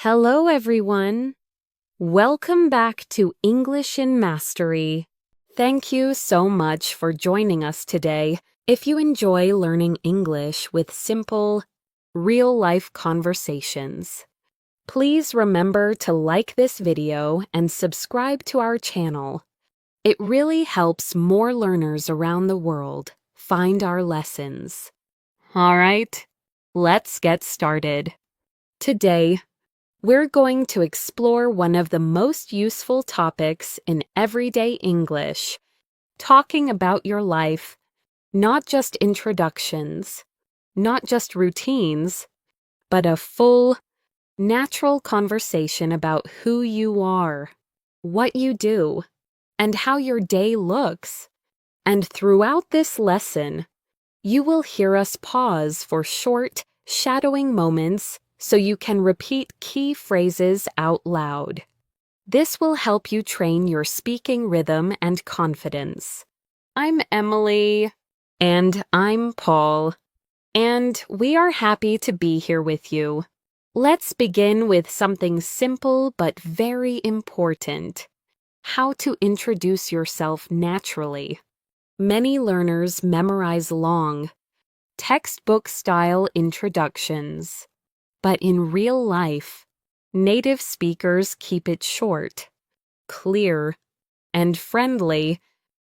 Hello, everyone. Welcome back to English in Mastery. Thank you so much for joining us today. If you enjoy learning English with simple, real-life conversations, please remember to like this video and subscribe to our channel. It really helps more learners around the world find our lessons. All right, let's get started. Today, we're going to explore one of the most useful topics in everyday English, talking about your life, not just introductions, not just routines, but a full, natural conversation about who you are, what you do, and how your day looks. And throughout this lesson, you will hear us pause for short, shadowing moments so you can repeat key phrases out loud. This will help you train your speaking rhythm and confidence. I'm Emily. And I'm Paul. And we are happy to be here with you. Let's begin with something simple but very important: how to introduce yourself naturally. Many learners memorize long, textbook-style introductions. But in real life, native speakers keep it short, clear, and friendly.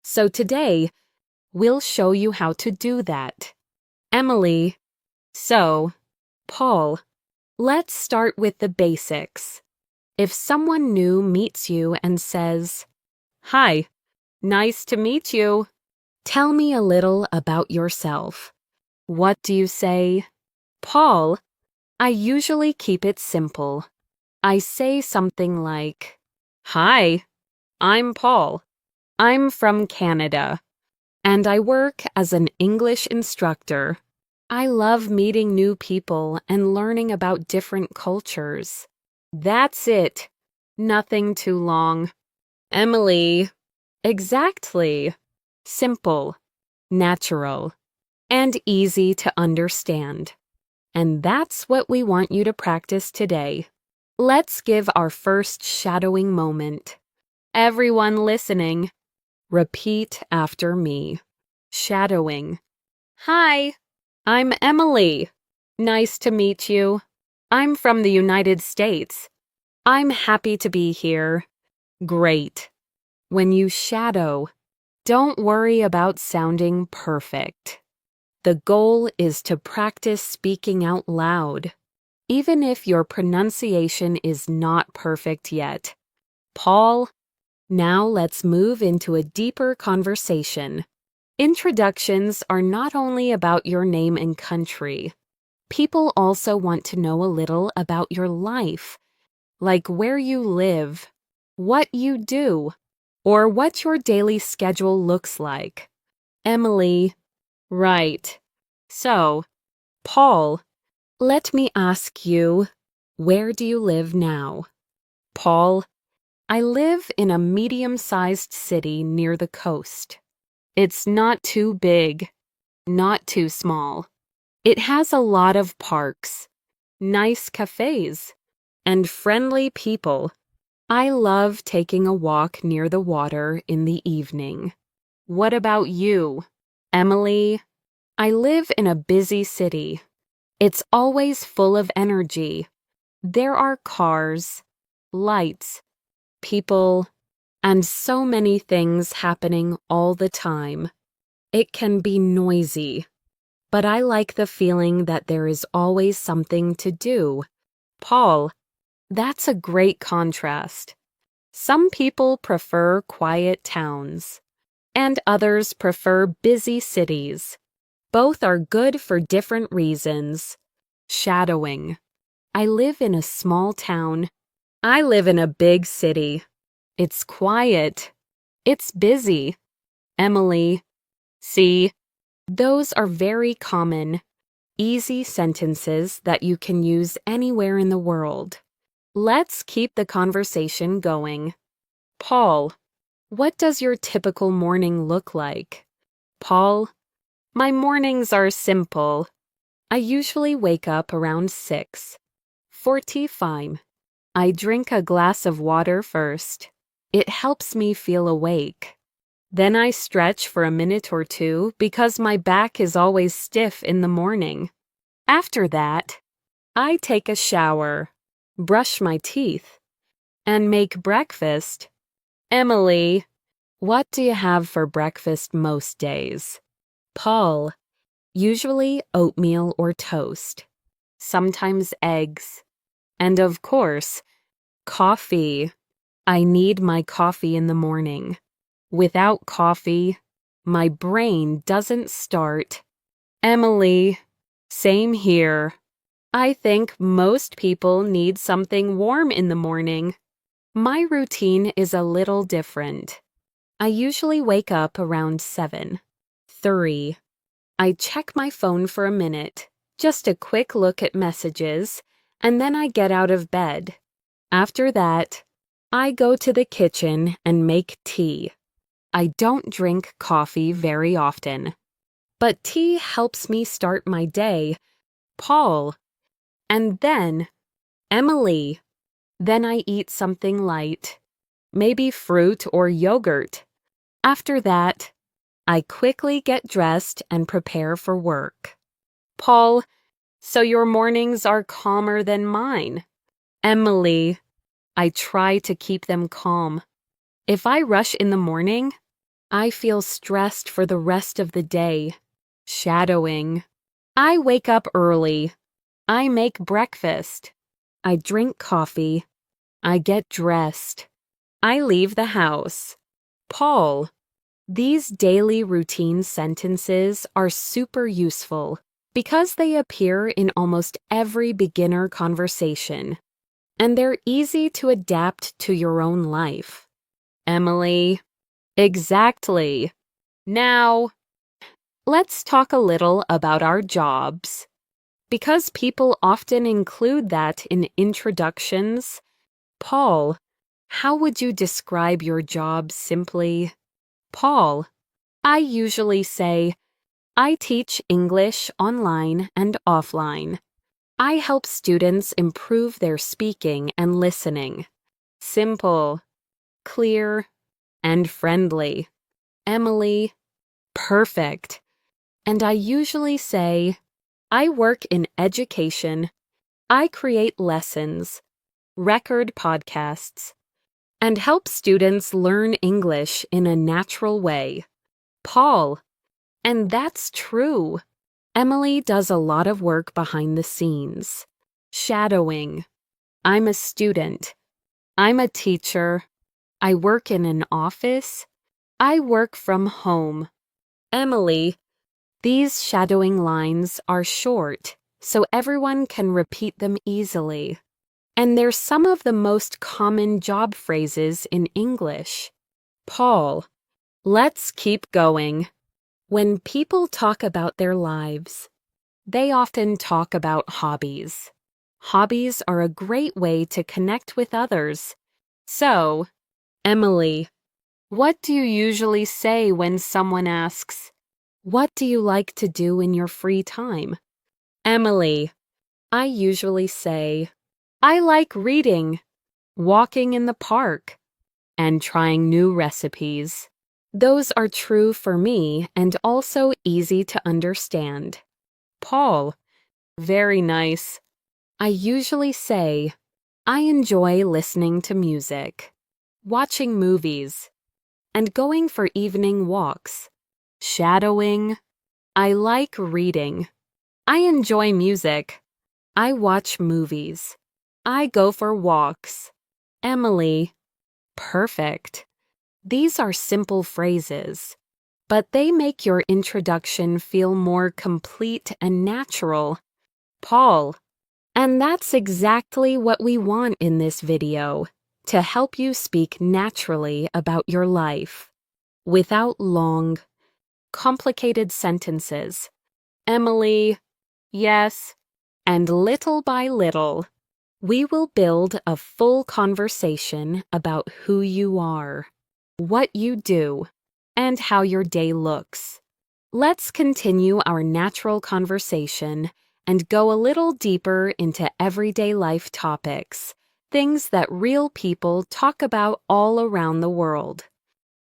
So today, we'll show you how to do that. Emily. So, Paul, let's start with the basics. If someone new meets you and says, "Hi, nice to meet you. Tell me a little about yourself." What do you say? Paul, I usually keep it simple. I say something like, "Hi, I'm Paul. I'm from Canada, and I work as an English instructor. I love meeting new people and learning about different cultures." That's it. Nothing too long. Emily. Exactly. Simple, natural, and easy to understand. And that's what we want you to practice today. Let's give our first shadowing moment. Everyone listening, repeat after me. Shadowing. Hi, I'm Emily. Nice to meet you. I'm from the United States. I'm happy to be here. Great. When you shadow, don't worry about sounding perfect. The goal is to practice speaking out loud, even if your pronunciation is not perfect yet. Paul, now let's move into a deeper conversation. Introductions are not only about your name and country. People also want to know a little about your life, like where you live, what you do, or what your daily schedule looks like. Emily. Right. So, Paul, let me ask you, where do you live now? Paul, I live in a medium-sized city near the coast. It's not too big, not too small. It has a lot of parks, nice cafes, and friendly people. I love taking a walk near the water in the evening. What about you? Emily, I live in a busy city. It's always full of energy. There are cars, lights, people, and so many things happening all the time. It can be noisy, but I like the feeling that there is always something to do. Paul, that's a great contrast. Some people prefer quiet towns, and others prefer busy cities. Both are good for different reasons. Shadowing. I live in a small town. I live in a big city. It's quiet. It's busy. Emily. See, those are very common, easy sentences that you can use anywhere in the world. Let's keep the conversation going. Paul, what does your typical morning look like? Paul, my mornings are simple. I usually wake up around 6:45 I drink a glass of water first. It helps me feel awake. Then I stretch for a minute or two because my back is always stiff in the morning. After that, I take a shower, brush my teeth, and make breakfast. Emily, what do you have for breakfast most days? Paul, usually oatmeal or toast, sometimes eggs, and of course, coffee. I need my coffee in the morning. Without coffee, my brain doesn't start. Emily, same here. I think most people need something warm in the morning. My routine is a little different. I usually wake up around 7. 3. I check my phone for a minute, just a quick look at messages, and then I get out of bed. After that, I go to the kitchen and make tea. I don't drink coffee very often, but tea helps me start my day. Paul. And then, Emily. Then I eat something light, maybe fruit or yogurt. After that, I quickly get dressed and prepare for work. Paul, so your mornings are calmer than mine. Emily, I try to keep them calm. If I rush in the morning, I feel stressed for the rest of the day. Shadowing. I wake up early. I make breakfast. I drink coffee. I get dressed. I leave the house. Paul. These daily routine sentences are super useful because they appear in almost every beginner conversation, and they're easy to adapt to your own life. Emily. Exactly. Now, let's talk a little about our jobs. Because people often include that in introductions, Paul, how would you describe your job simply? Paul, I usually say, I teach English online and offline. I help students improve their speaking and listening. Simple, clear, and friendly. Emily, perfect. And I usually say, I work in education. I create lessons, record podcasts, and help students learn English in a natural way. Paul, and that's true. Emily does a lot of work behind the scenes. Shadowing. I'm a student. I'm a teacher. I work in an office. I work from home. Emily, these shadowing lines are short, so everyone can repeat them easily. And they're some of the most common job phrases in English. Paul, let's keep going. When people talk about their lives, they often talk about hobbies. Hobbies are a great way to connect with others. So, Emily, what do you usually say when someone asks, what do you like to do in your free time? Emily, I usually say, I like reading, walking in the park, and trying new recipes. Those are true for me and also easy to understand. Paul, very nice. I usually say, I enjoy listening to music, watching movies, and going for evening walks. Shadowing. I like reading. I enjoy music. I watch movies. I go for walks. Emily. Perfect. These are simple phrases, but they make your introduction feel more complete and natural. Paul. And that's exactly what we want in this video, to help you speak naturally about your life, without long, complicated sentences. Emily, yes, and little by little, we will build a full conversation about who you are, what you do, and how your day looks. Let's continue our natural conversation and go a little deeper into everyday life topics, things that real people talk about all around the world.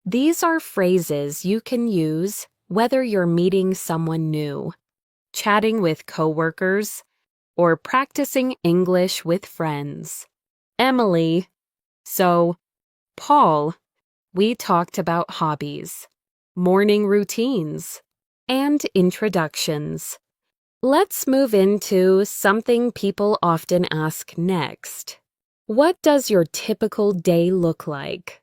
These are phrases you can use whether you're meeting someone new, chatting with coworkers, or practicing English with friends. Emily. So, Paul, we talked about hobbies, morning routines, and introductions. Let's move into something people often ask next. What does your typical day look like?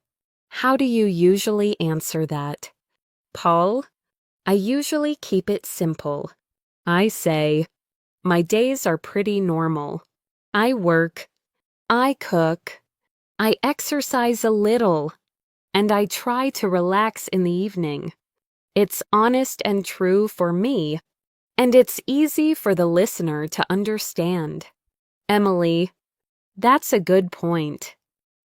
How do you usually answer that? Paul, I usually keep it simple. I say, my days are pretty normal. I work, I cook, I exercise a little, and I try to relax in the evening. It's honest and true for me, and it's easy for the listener to understand. Emily, that's a good point.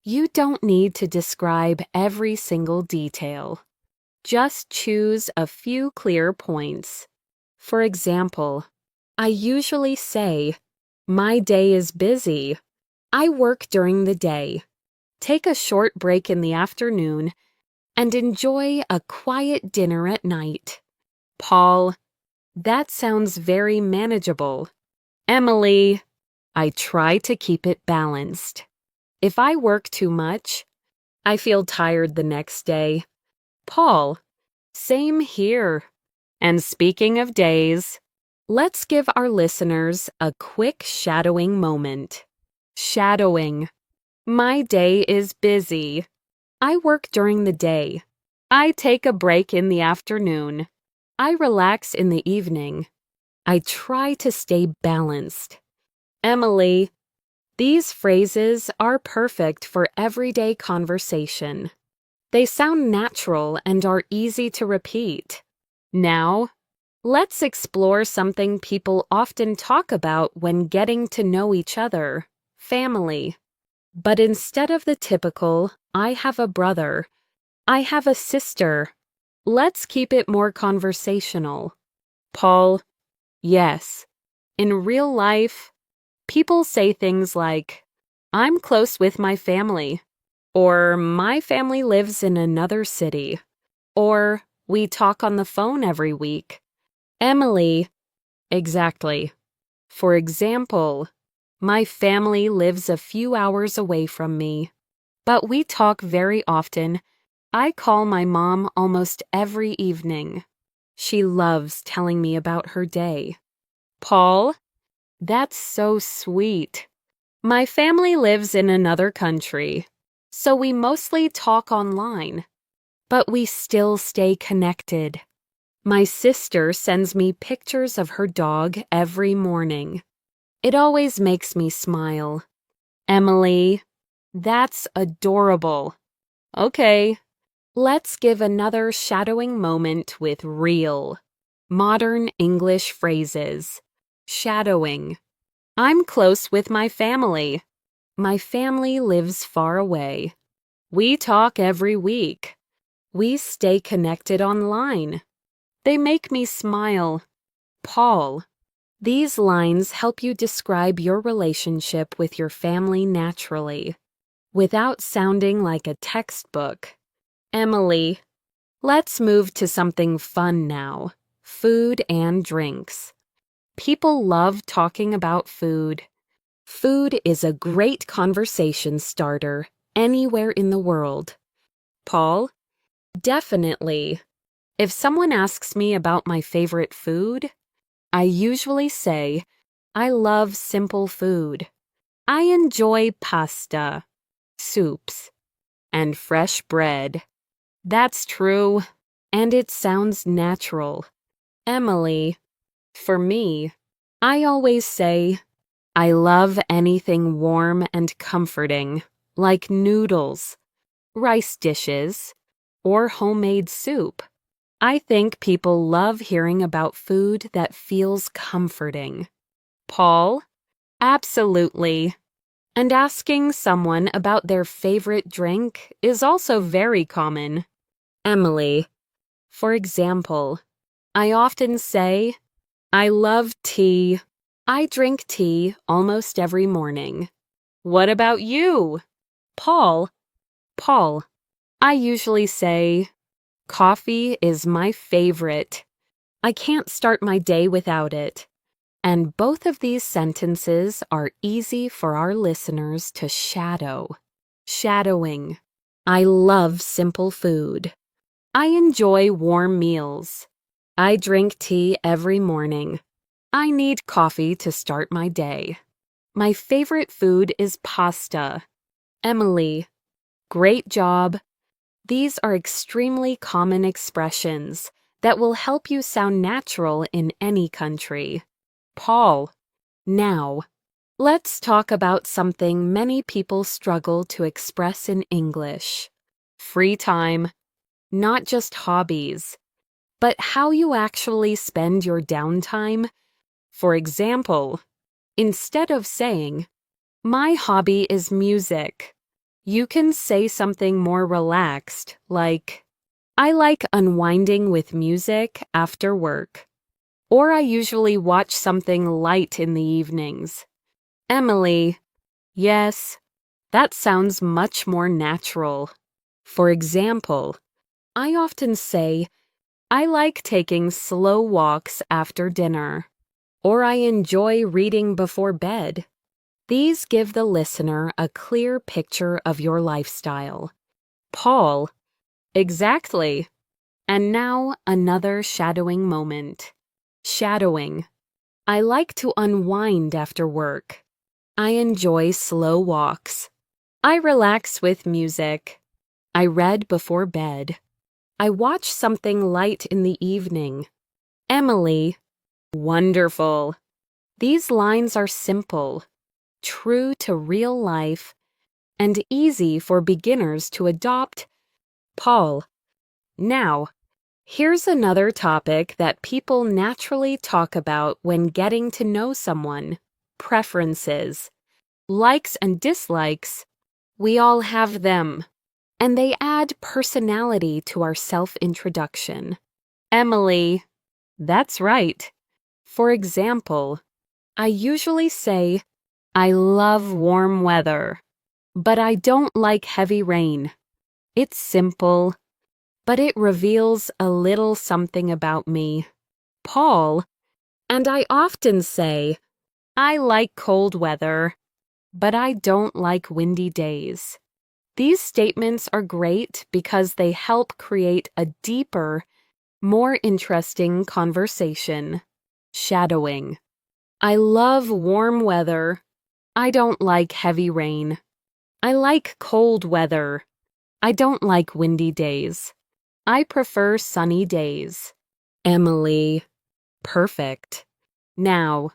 You don't need to describe every single detail. Just choose a few clear points. For example, I usually say, my day is busy. I work during the day. Take a short break in the afternoon and enjoy a quiet dinner at night. Paul, that sounds very manageable. Emily, I try to keep it balanced. If I work too much, I feel tired the next day. Paul, same here. And speaking of days, let's give our listeners a quick shadowing moment. Shadowing. My day is busy. I work during the day. I take a break in the afternoon. I relax in the evening. I try to stay balanced. Emily, these phrases are perfect for everyday conversation. They sound natural and are easy to repeat. Now, let's explore something people often talk about when getting to know each other: family. But instead of the typical, I have a brother, I have a sister, let's keep it more conversational. Paul, yes. In real life, people say things like, I'm close with my family, or my family lives in another city, or we talk on the phone every week. Emily, exactly. For example, my family lives a few hours away from me, but we talk very often. I call my mom almost every evening. She loves telling me about her day. Paul, that's so sweet. My family lives in another country, so we mostly talk online, but we still stay connected. My sister sends me pictures of her dog every morning. It always makes me smile. Emily, that's adorable. Okay, let's give another shadowing moment with real, modern English phrases. Shadowing. I'm close with my family. My family lives far away. We talk every week. We stay connected online. They make me smile. Paul. These lines help you describe your relationship with your family naturally, without sounding like a textbook. Emily, let's move to something fun now: food and drinks. People love talking about food. Food is a great conversation starter anywhere in the world. Paul, definitely. If someone asks me about my favorite food, I usually say, I love simple food. I enjoy pasta, soups, and fresh bread. That's true, and it sounds natural. Emily, for me, I always say, I love anything warm and comforting, like noodles, rice dishes, or homemade soup. I think people love hearing about food that feels comforting. Paul, absolutely. And asking someone about their favorite drink is also very common. Emily, for example, I often say, I love tea. I drink tea almost every morning. What about you? Paul. Paul. I usually say, coffee is my favorite. I can't start my day without it. And both of these sentences are easy for our listeners to shadow. Shadowing. I love simple food. I enjoy warm meals. I drink tea every morning. I need coffee to start my day. My favorite food is pasta. Emily. Great job. These are extremely common expressions that will help you sound natural in any country. Paul. Now, let's talk about something many people struggle to express in English. Free time. Not just hobbies, but how you actually spend your downtime. For example, instead of saying, my hobby is music, you can say something more relaxed, like, I like unwinding with music after work. Or I usually watch something light in the evenings. Emily. Yes, that sounds much more natural. For example, I often say, I like taking slow walks after dinner, or I enjoy reading before bed. These give the listener a clear picture of your lifestyle. Paul. Exactly. And now another shadowing moment. Shadowing. I like to unwind after work. I enjoy slow walks. I relax with music. I read before bed. I watch something light in the evening. Emily. Wonderful. These lines are simple, true to real life, and easy for beginners to adopt. Paul. Now, here's another topic that people naturally talk about when getting to know someone. Preferences. Likes and dislikes. We all have them, and they add personality to our self-introduction. Emily. That's right. For example, I usually say, I love warm weather, but I don't like heavy rain. It's simple, but it reveals a little something about me. Paul. And I often say, I like cold weather, but I don't like windy days. These statements are great because they help create a deeper, more interesting conversation. Shadowing. I love warm weather. I don't like heavy rain. I like cold weather. I don't like windy days. I prefer sunny days. Emily. Perfect. Now,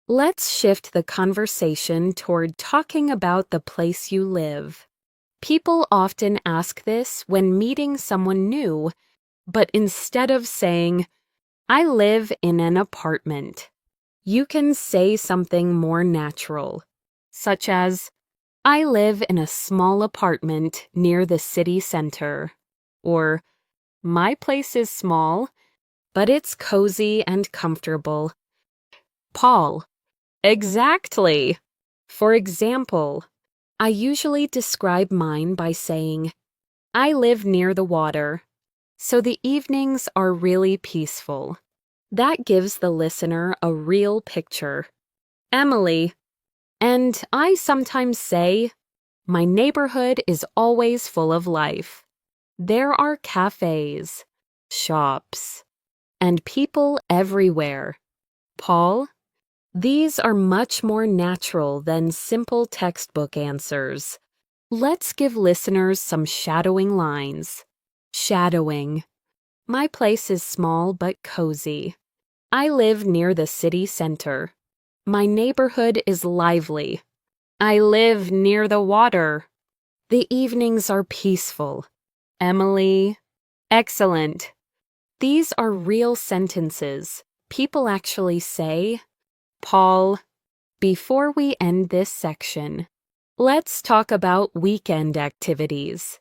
let's shift the conversation toward talking about the place you live. People often ask this when meeting someone new, but instead of saying, I live in an apartment, you can say something more natural, such as, I live in a small apartment near the city center, or my place is small, but it's cozy and comfortable. Paul. Exactly. For example, I usually describe mine by saying, I live near the water, so the evenings are really peaceful. That gives the listener a real picture. Emily. And I sometimes say, my neighborhood is always full of life. There are cafes, shops, and people everywhere. Paul. These are much more natural than simple textbook answers. Let's give listeners some shadowing lines. Shadowing. My place is small but cozy. I live near the city center. My neighborhood is lively. I live near the water. The evenings are peaceful. Emily. Excellent. These are real sentences. People actually say. Paul. Before we end this section, let's talk about weekend activities.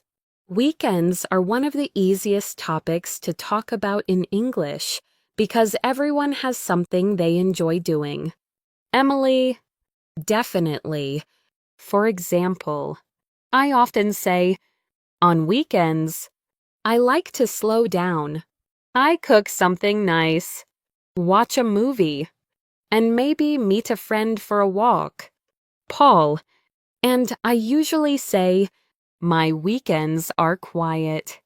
Weekends are one of the easiest topics to talk about in English because everyone has something they enjoy doing. Emily. Definitely. For example, I often say, on weekends, I like to slow down. I cook something nice, watch a movie, and maybe meet a friend for a walk. Paul, and I usually say, my weekends are quiet.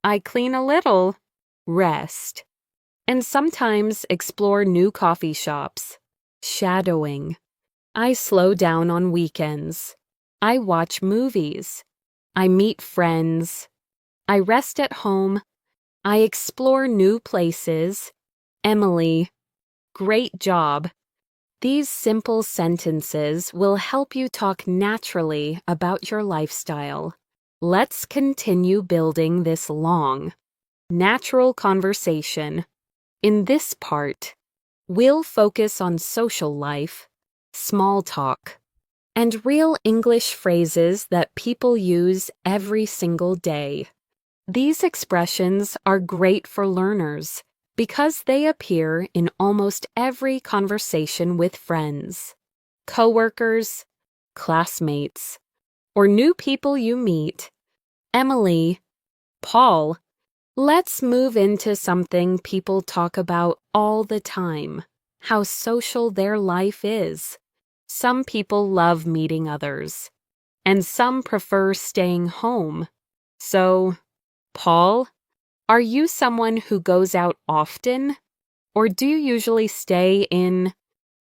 I clean a little, rest, and sometimes explore new coffee shops. Shadowing. I slow down on weekends. I watch movies. I meet friends. I rest at home. I explore new places. Emily, great job. These simple sentences will help you talk naturally about your lifestyle. Let's continue building this long, natural conversation. In this part, we'll focus on social life, small talk, and real English phrases that people use every single day. These expressions are great for learners because they appear in almost every conversation with friends, coworkers, classmates, or new people you meet. Emily, Paul, let's move into something people talk about all the time, how social their life is. Some people love meeting others, and some prefer staying home. So, Paul, are you someone who goes out often? Or do you usually stay in?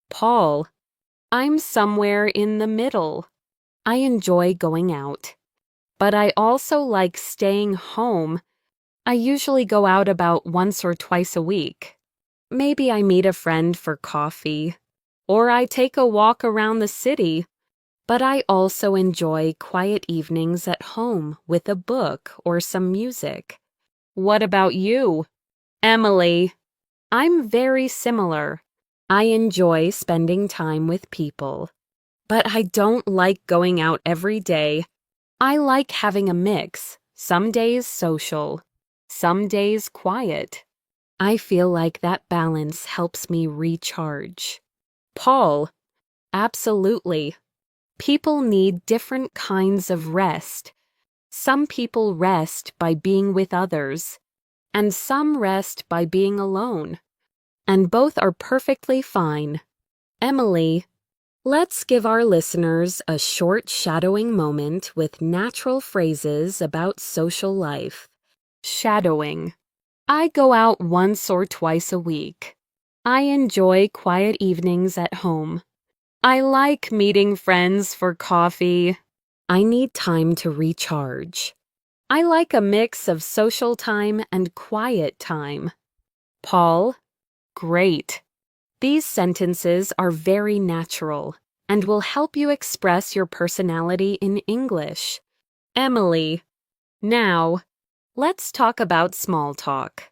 Paul, I'm somewhere in the middle. I enjoy going out, but I also like staying home. I usually go out about once or twice a week. Maybe I meet a friend for coffee, or I take a walk around the city, but I also enjoy quiet evenings at home with a book or some music. What about you? Emily, I'm very similar. I enjoy spending time with people, but I don't like going out every day. I like having a mix, some days social, some days quiet. I feel like that balance helps me recharge. Paul, absolutely. People need different kinds of rest. Some people rest by being with others, and some rest by being alone. And both are perfectly fine. Emily, let's give our listeners a short shadowing moment with natural phrases about social life. Shadowing. I go out once or twice a week. I enjoy quiet evenings at home. I like meeting friends for coffee. I need time to recharge. I like a mix of social time and quiet time. Paul, great. These sentences are very natural and will help you express your personality in English. Emily, now, let's talk about small talk.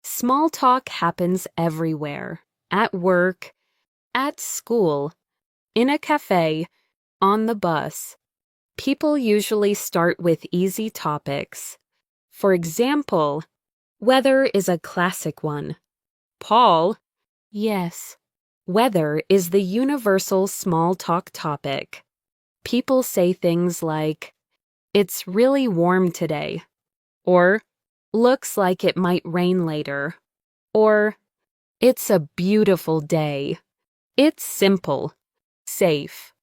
Small talk happens everywhere, at work, at school, in a cafe, on the bus. People usually start with easy topics. For example, weather is a classic one. Paul, yes. Weather is the universal small talk topic. People say things like, it's really warm today, or looks like it might rain later, or it's a beautiful day. It's simple, safe,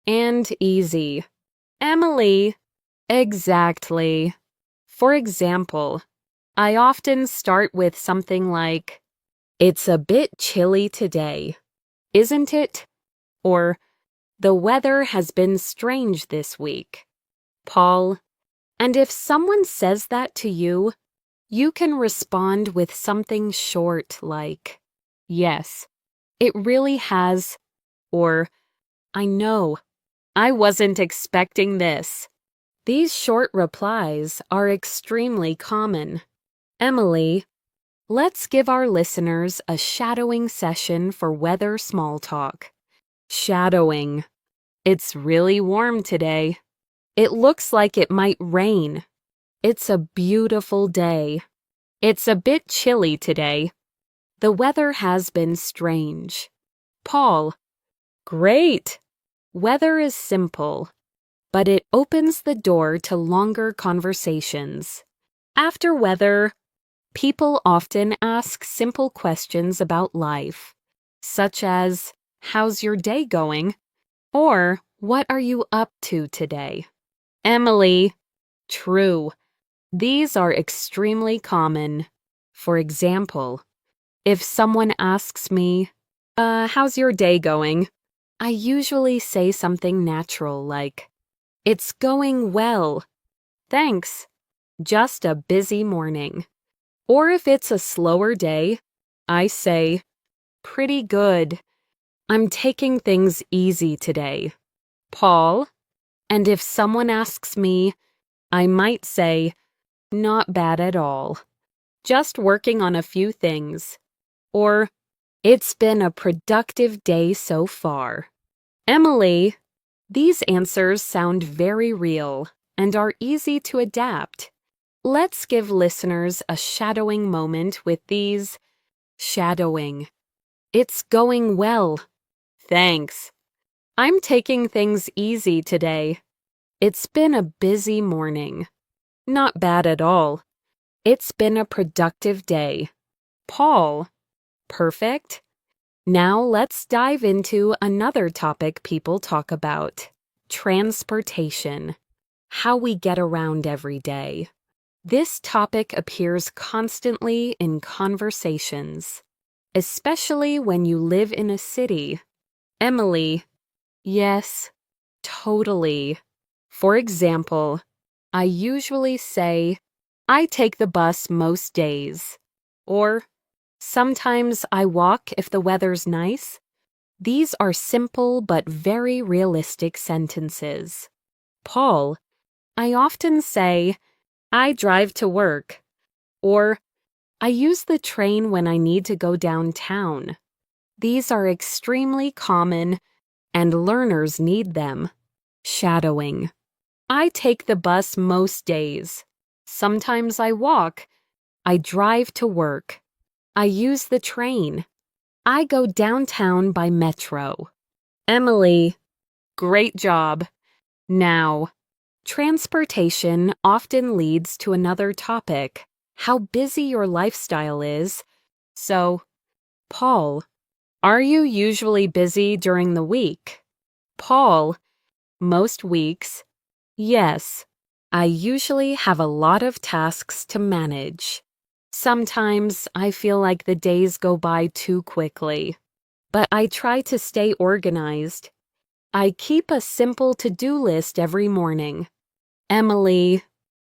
and easy. Emily, exactly. For example, I often start with something like, it's a bit chilly today, isn't it? Or, the weather has been strange this week. Paul, and if someone says that to you, you can respond with something short like, yes, it really has, or, I know, I wasn't expecting this. These short replies are extremely common. Emily, let's give our listeners a shadowing session for weather small talk. Shadowing. It's really warm today. It looks like it might rain. It's a beautiful day. It's a bit chilly today. The weather has been strange. Paul, great. Weather is simple. but it opens the door to longer conversations. After weather, people often ask simple questions about life, such as, "How's your day going?" or "What are you up to today?" Emily, true. These are extremely common. For example, if someone asks me, how's your day going?" I usually say something natural like, "It's going well. Thanks. Just a busy morning." Or if it's a slower day, I say, "Pretty good. I'm taking things easy today. Paul." And if someone asks me, I might say, "Not bad at all. Just working on a few things." Or, "It's been a productive day so far." Emily, these answers sound very real and are easy to adapt. Let's give listeners a shadowing moment with these. Shadowing. "It's going well. Thanks. I'm taking things easy today. It's been a busy morning." Not bad at all. It's been a productive day. Paul. Perfect. Now let's dive into another topic people talk about: transportation. How we get around every day. This topic appears constantly in conversations, especially when you live in a city. Emily, yes, totally. For example, I usually say, "I take the bus most days," or "Sometimes I walk if the weather's nice." These are simple but very realistic sentences. Paul, I often say, "I drive to work," or "I use the train when I need to go downtown." These are extremely common, and learners need them. Shadowing. I take the bus most days. Sometimes I walk. I drive to work. I use the train. I go downtown by metro. Emily, great job. Now, transportation often leads to another topic: how busy your lifestyle is. So, Paul, are you usually busy during the week? Paul, most weeks. Yes, I usually have a lot of tasks to manage. Sometimes I feel like the days go by too quickly, but I try to stay organized. I keep a simple to-do list every morning. Emily,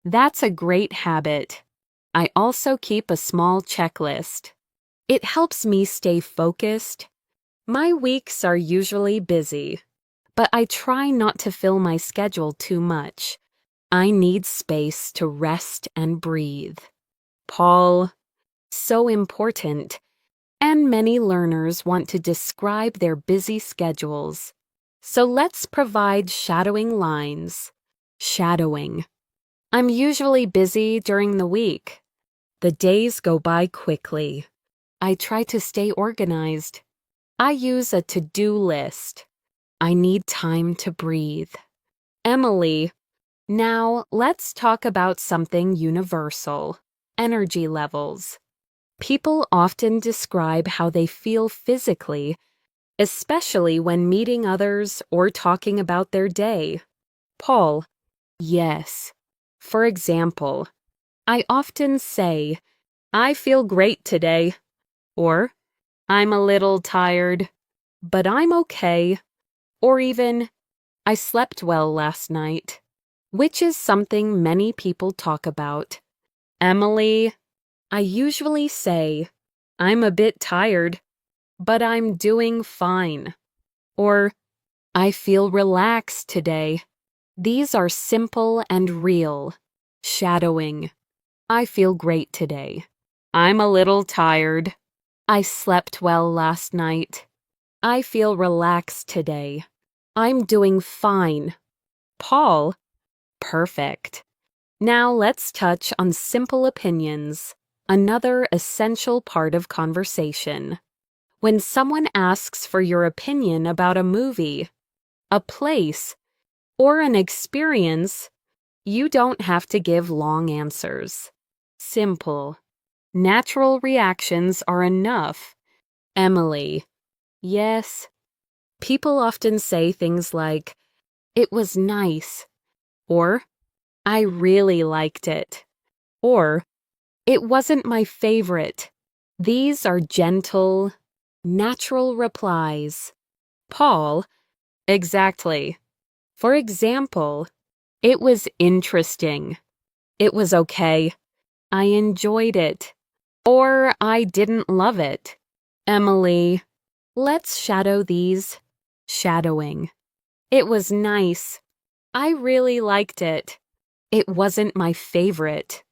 that's a great habit. I also keep a small checklist. It helps me stay focused. My weeks are usually busy, but I try not to fill my schedule too much. I need space to rest and breathe. Paul, so important. And many learners want to describe their busy schedules. So let's provide shadowing lines. Shadowing. I'm usually busy during the week. The days go by quickly. I try to stay organized. I use a to-do list. I need time to breathe. Emily, now let's talk about something universal: energy levels. People often describe how they feel physically, especially when meeting others or talking about their day. Paul, yes. For example, I often say, "I feel great today," or "I'm a little tired, but I'm okay," or even, "I slept well last night," which is something many people talk about. Emily, I usually say, "I'm a bit tired, but I'm doing fine," or "I feel relaxed today." These are simple and real. Shadowing. I feel great today. I'm a little tired. I slept well last night. I feel relaxed today. I'm doing fine. Paul, perfect. Now let's touch on simple opinions, another essential part of conversation. When someone asks for your opinion about a movie, a place, or an experience, you don't have to give long answers. Simple, natural reactions are enough. Emily: yes. People often say things like, "It was nice," or "I really liked it," or "It wasn't my favorite." These are gentle, natural replies. Paul: exactly. For example, "It was interesting." "It was okay." "I enjoyed it." Or "I didn't love it." Emily: let's shadow these. Shadowing: "It was nice." "I really liked it." "It wasn't my favorite."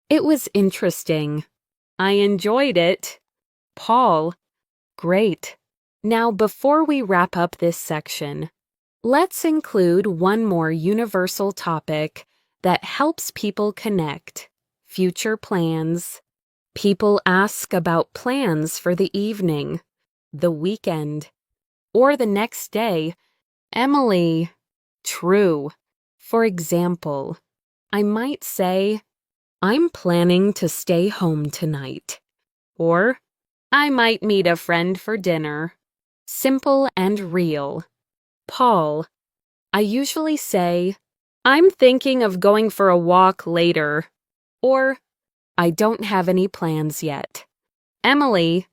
"It was interesting." "I enjoyed it." Paul: great. Now, before we wrap up this section, let's include one more universal topic that helps people connect: future plans. People ask about plans for the evening, the weekend, or the next day. Emily: true. For example, I might say, "I'm planning to stay home tonight." Or, "I might meet a friend for dinner." Simple and real. Paul: I usually say, "I'm thinking of going for a walk later." Or, "I don't have any plans yet." Emily: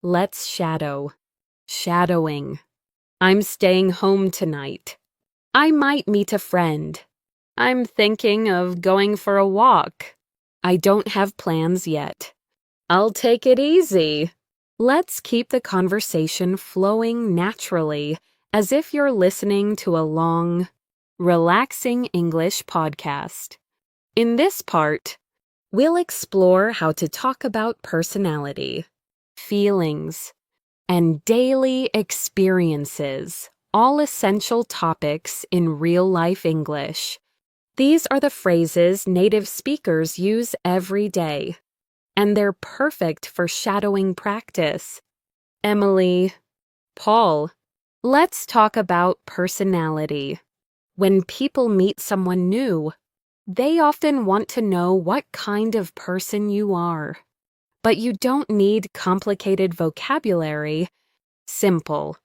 let's shadow. Shadowing: "I'm staying home tonight." "I might meet a friend." "I'm thinking of going for a walk." "I don't have plans yet." "I'll take it easy." Let's keep the conversation flowing naturally, as if you're listening to a long, relaxing English podcast. In this part, we'll explore how to talk about personality, feelings, and daily experiences, all essential topics in real-life English. These are the phrases native speakers use every day, and they're perfect for shadowing practice. Emily: Paul, let's talk about personality. When people meet someone new, they often want to know what kind of person you are. But you don't need complicated vocabulary. Simple,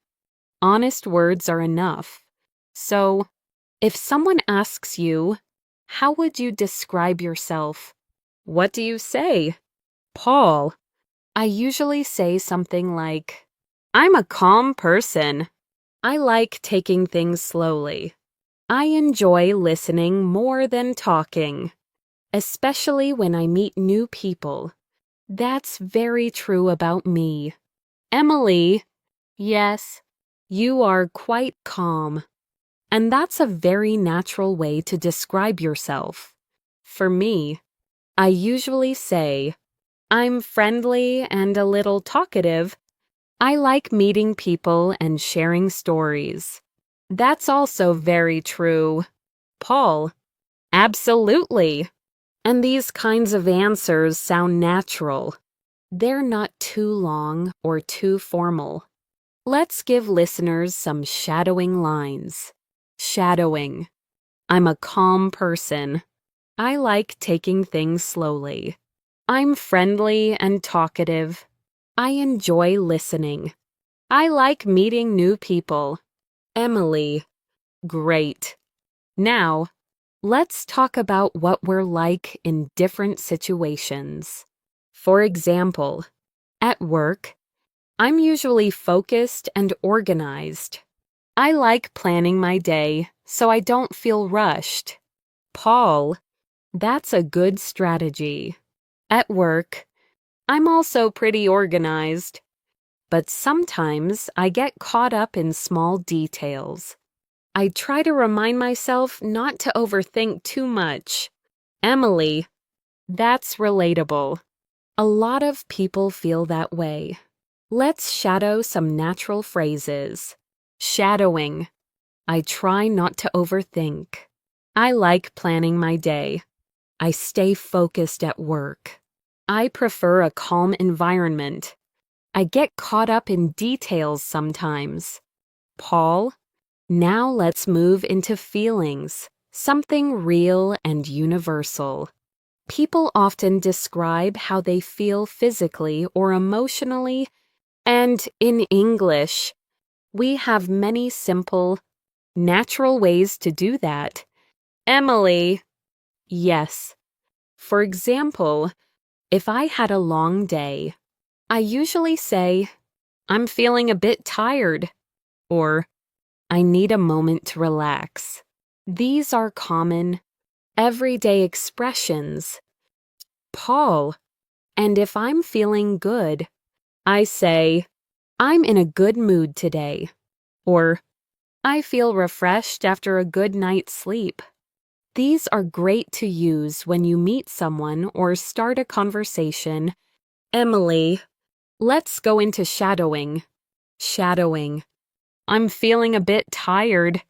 honest words are enough. So, if someone asks you, "How would you describe yourself?" What do you say? Paul: I usually say something like, "I'm a calm person. I like taking things slowly. I enjoy listening more than talking, especially when I meet new people." That's very true about me. Emily: yes, you are quite calm. And that's a very natural way to describe yourself. For me, I usually say, "I'm friendly and a little talkative. I like meeting people and sharing stories." That's also very true. Paul: absolutely. And these kinds of answers sound natural. They're not too long or too formal. Let's give listeners some shadowing lines. Shadowing: I'm a calm person. I like taking things slowly. I'm friendly and talkative. I enjoy listening. I like meeting new people. Emily: great. Now, let's talk about what we're like in different situations. For example, at work, I'm usually focused and organized. I like planning my day so I don't feel rushed. Paul: that's a good strategy. At work, I'm also pretty organized, but sometimes I get caught up in small details. I try to remind myself not to overthink too much. Emily: that's relatable. A lot of people feel that way. Let's shadow some natural phrases. Shadowing: I try not to overthink. I like planning my day. I stay focused at work. I prefer a calm environment. I get caught up in details sometimes. Paul: Now let's move into feelings, something real and universal. People often describe how they feel physically or emotionally, and in English, we have many simple, natural ways to do that. Emily, yes. For example, if I had a long day, I usually say, I'm feeling a bit tired, or I need a moment to relax. These are common, everyday expressions. Paul, and if I'm feeling good, I say, I'm in a good mood today, or I feel refreshed after a good night's sleep. These are great to use when you meet someone or start a conversation. Emily, let's go into shadowing. Shadowing. I'm feeling a bit tired.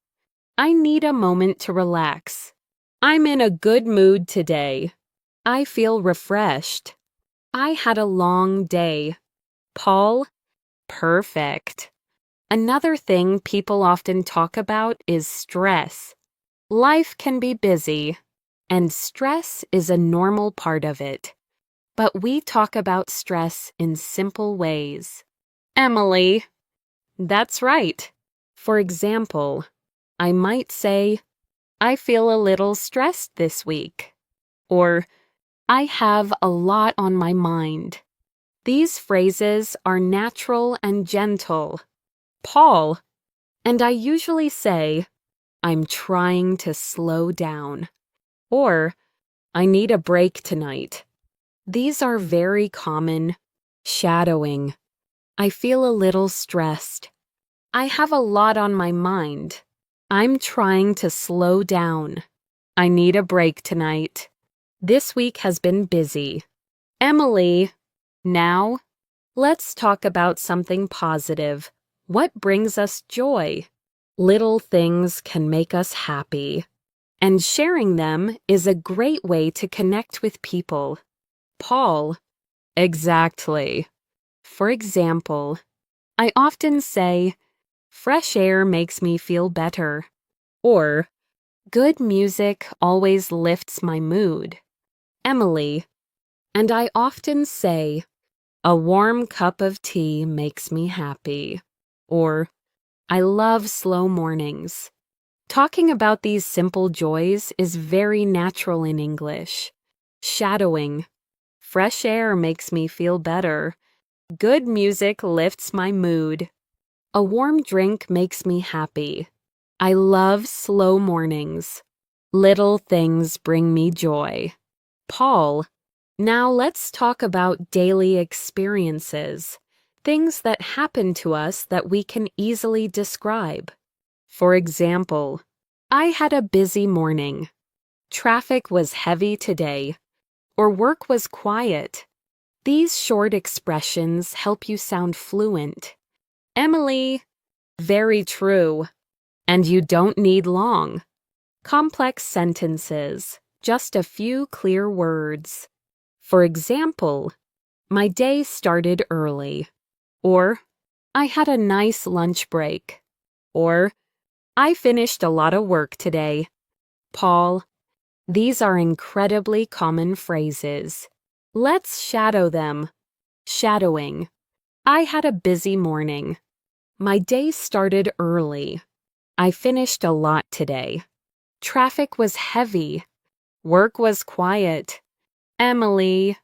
I need a moment to relax. I'm in a good mood today. I feel refreshed. I had a long day. Paul, perfect. Another thing people often talk about is stress. Life can be busy, and stress is a normal part of it. But we talk about stress in simple ways. Emily, that's right. For example, I might say, I feel a little stressed this week, or I have a lot on my mind. These phrases are natural and gentle. Paul, and I usually say, I'm trying to slow down, or I need a break tonight. These are very common. Shadowing. I feel a little stressed. I have a lot on my mind. I'm trying to slow down. I need a break tonight. This week has been busy. Emily, now, let's talk about something positive. What brings us joy? Little things can make us happy, and sharing them is a great way to connect with people. Paul, exactly. For example, I often say, fresh air makes me feel better, or good music always lifts my mood. Emily, and I often say, a warm cup of tea makes me happy, or I love slow mornings. Talking about these simple joys is very natural in English. Shadowing. Fresh air makes me feel better. Good music lifts my mood. A warm drink makes me happy. I love slow mornings. Little things bring me joy. Paul, now let's talk about daily experiences, things that happen to us that we can easily describe. For example, I had a busy morning. Traffic was heavy today, or work was quiet. These short expressions help you sound fluent. Emily, very true. And you don't need long, complex sentences, just a few clear words. For example, my day started early, or I had a nice lunch break, or I finished a lot of work today. Paul, these are incredibly common phrases. Let's shadow them. Shadowing. I had a busy morning. My day started early. I finished a lot today. Traffic was heavy. Work was quiet. Emily.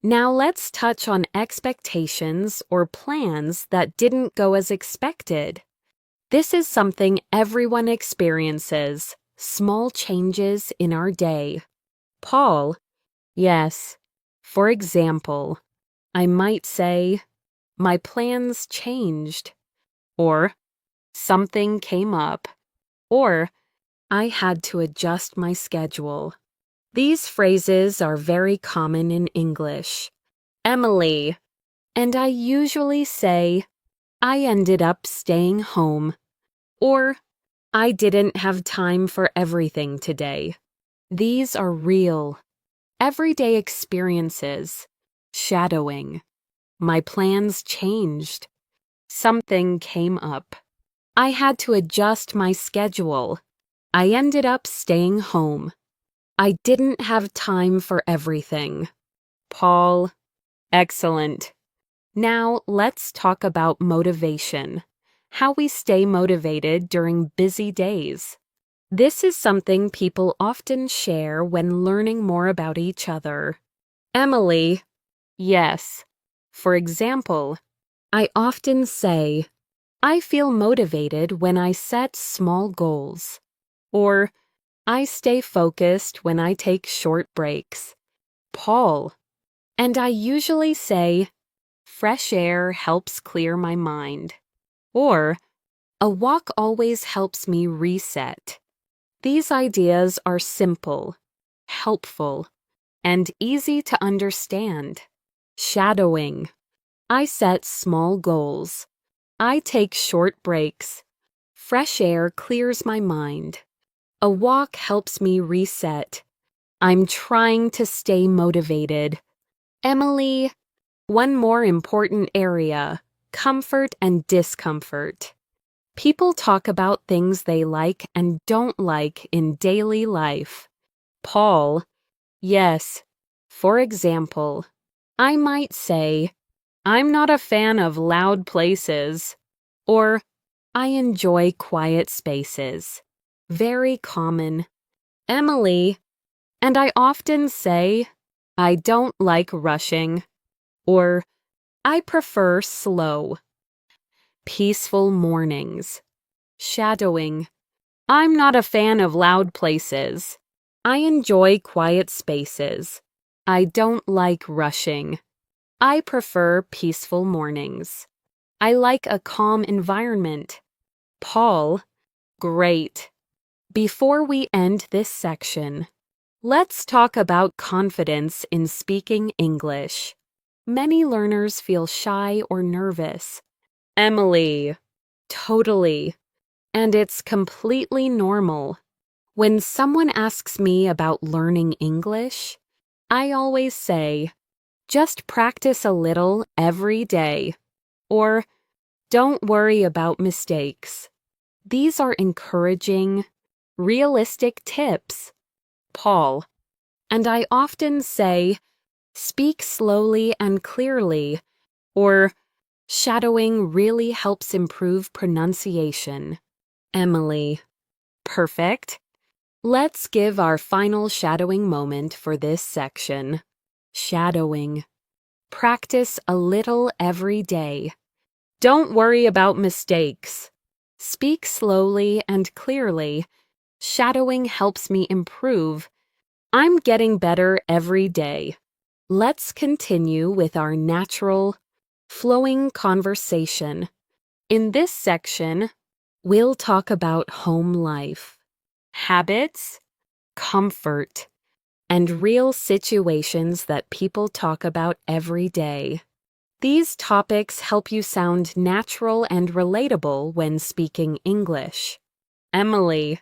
Now let's touch on expectations or plans that didn't go as expected. This is something everyone experiences, small changes in our day. Paul, yes. For example, I might say, my plans changed, or something came up, or I had to adjust my schedule. These phrases are very common in English. Emily, and I usually say, I ended up staying home, or I didn't have time for everything today. These are real, everyday experiences. Shadowing. My plans changed. Something came up. I had to adjust my schedule. I ended up staying home. I didn't have time for everything. Paul, excellent. Now let's talk about motivation. How we stay motivated during busy days. This is something people often share when learning more about each other. Emily, yes. For example, I often say, I feel motivated when I set small goals. Or, I stay focused when I take short breaks. Paul, and I usually say, fresh air helps clear my mind. Or, a walk always helps me reset. These ideas are simple, helpful, and easy to understand. Shadowing. I set small goals. I take short breaks. Fresh air clears my mind. A walk helps me reset. I'm trying to stay motivated. Emily, one more important area, comfort and discomfort. People talk about things they like and don't like in daily life. Paul, yes. For example, I might say, I'm not a fan of loud places, or I enjoy quiet spaces. Very common. Emily, and I often say, I don't like rushing, or I prefer slow. Peaceful mornings. Shadowing. I'm not a fan of loud places. I enjoy quiet spaces. I don't like rushing. I prefer peaceful mornings. I like a calm environment. Paul, great. Before we end this section, let's talk about confidence in speaking English. Many learners feel shy or nervous. Emily, totally. And it's completely normal. When someone asks me about learning English, I always say, just practice a little every day, or don't worry about mistakes. These are encouraging, realistic tips. Paul, and I often say, speak slowly and clearly, or shadowing really helps improve pronunciation. Emily, perfect. Let's give our final shadowing moment for this section. Shadowing. Practice a little every day. Don't worry about mistakes. Speak slowly and clearly. Shadowing helps me improve. I'm getting better every day. Let's continue with our natural, flowing conversation. In this section, we'll talk about home life, habits, comfort, and real situations that people talk about every day. These topics help you sound natural and relatable when speaking English. Emily,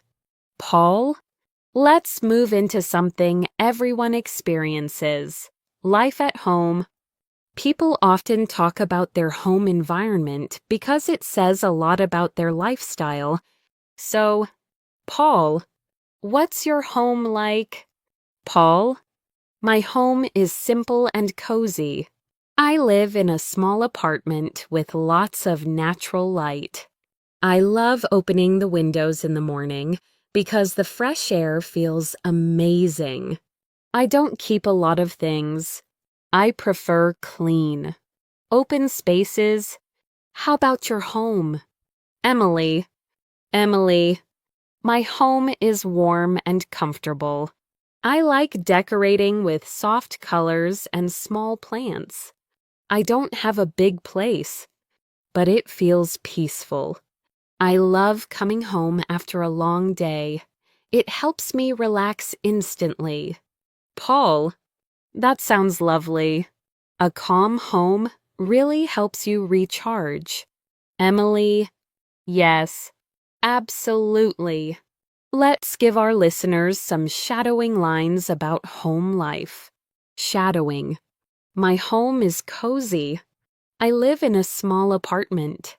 Paul, let's move into something everyone experiences. Life at home. People often talk about their home environment because it says a lot about their lifestyle. So, Paul, what's your home like? Paul, my home is simple and cozy. I live in a small apartment with lots of natural light. I love opening the windows in the morning because the fresh air feels amazing. I don't keep a lot of things. I prefer clean, open spaces. How about your home? Emily, my home is warm and comfortable. I like decorating with soft colors and small plants. I don't have a big place, but it feels peaceful. I love coming home after a long day. It helps me relax instantly. Paul, that sounds lovely. A calm home really helps you recharge. Emily, yes, absolutely. Let's give our listeners some shadowing lines about home life. Shadowing. My home is cozy. I live in a small apartment.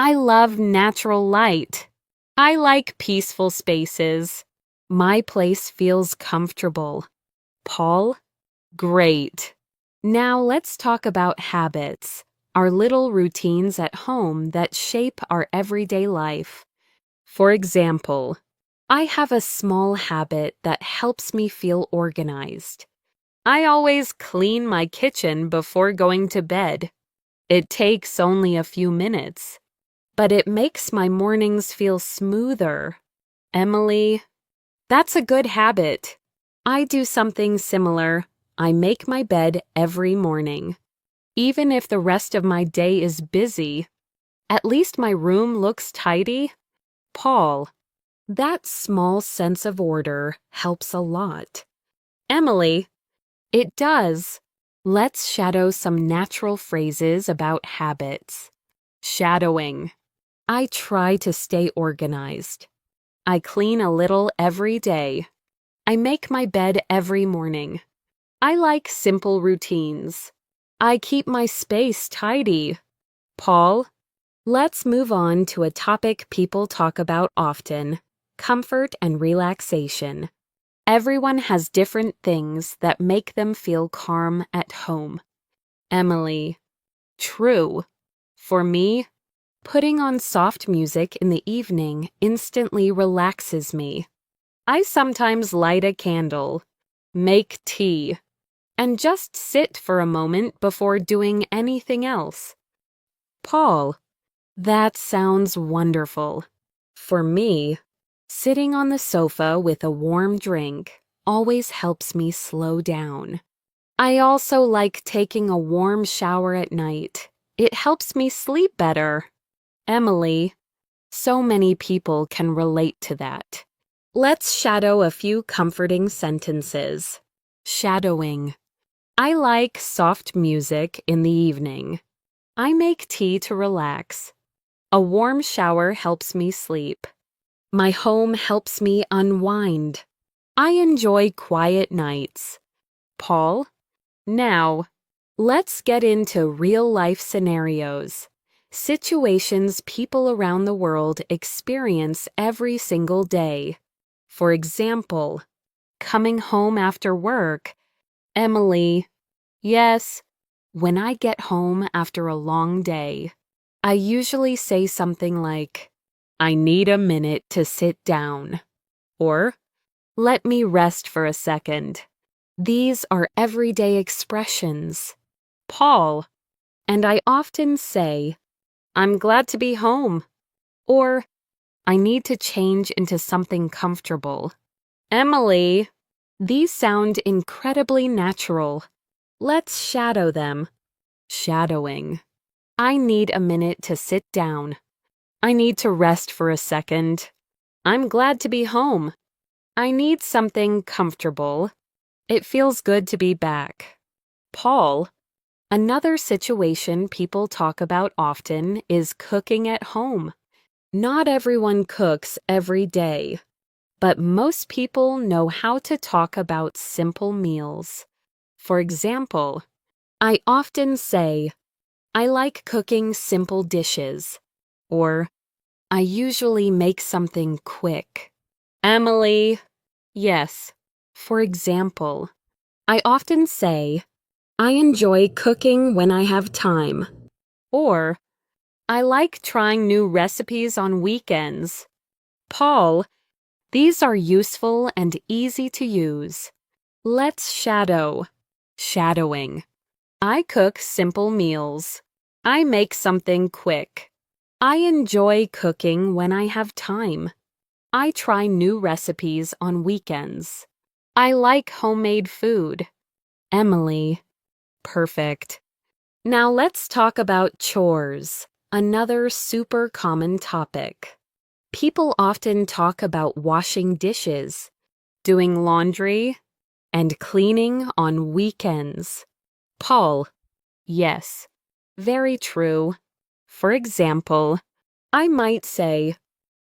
I love natural light. I like peaceful spaces. My place feels comfortable. Paul? Great. Now let's talk about habits, our little routines at home that shape our everyday life. For example, I have a small habit that helps me feel organized. I always clean my kitchen before going to bed. It takes only a few minutes, but it makes my mornings feel smoother. Emily, that's a good habit. I do something similar. I make my bed every morning. Even if the rest of my day is busy, at least my room looks tidy. Paul, that small sense of order helps a lot. Emily, it does. Let's shadow some natural phrases about habits. Shadowing. I try to stay organized. I clean a little every day. I make my bed every morning. I like simple routines. I keep my space tidy. Paul, let's move on to a topic people talk about often: comfort and relaxation. Everyone has different things that make them feel calm at home. Emily, true. For me, putting on soft music in the evening instantly relaxes me. I sometimes light a candle, make tea, and just sit for a moment before doing anything else. Paul, that sounds wonderful. For me, sitting on the sofa with a warm drink always helps me slow down. I also like taking a warm shower at night. It helps me sleep better. Emily, so many people can relate to that. Let's shadow a few comforting sentences. Shadowing. I like soft music in the evening. I make tea to relax. A warm shower helps me sleep. My home helps me unwind. I enjoy quiet nights. Paul, now, let's get into real-life scenarios. Situations people around the world experience every single day. For example, coming home after work. Emily, yes, when I get home after a long day, I usually say something like, I need a minute to sit down, or let me rest for a second. These are everyday expressions. Paul, and I often say, I'm glad to be home, or I need to change into something comfortable. Emily, these sound incredibly natural. Let's shadow them. Shadowing. I need a minute to sit down. I need to rest for a second. I'm glad to be home. I need something comfortable. It feels good to be back. Paul, another situation people talk about often is cooking at home. Not everyone cooks every day, but most people know how to talk about simple meals. For example, I often say, I like cooking simple dishes, or I usually make something quick. Emily, yes. For example, I often say, I enjoy cooking when I have time, or I like trying new recipes on weekends. Paul, these are useful and easy to use. Let's shadow. Shadowing. I cook simple meals. I make something quick. I enjoy cooking when I have time. I try new recipes on weekends. I like homemade food. Emily. Perfect. Now let's talk about chores, another super common topic. People often talk about washing dishes, doing laundry, and cleaning on weekends. Paul, yes, very true. For example, I might say,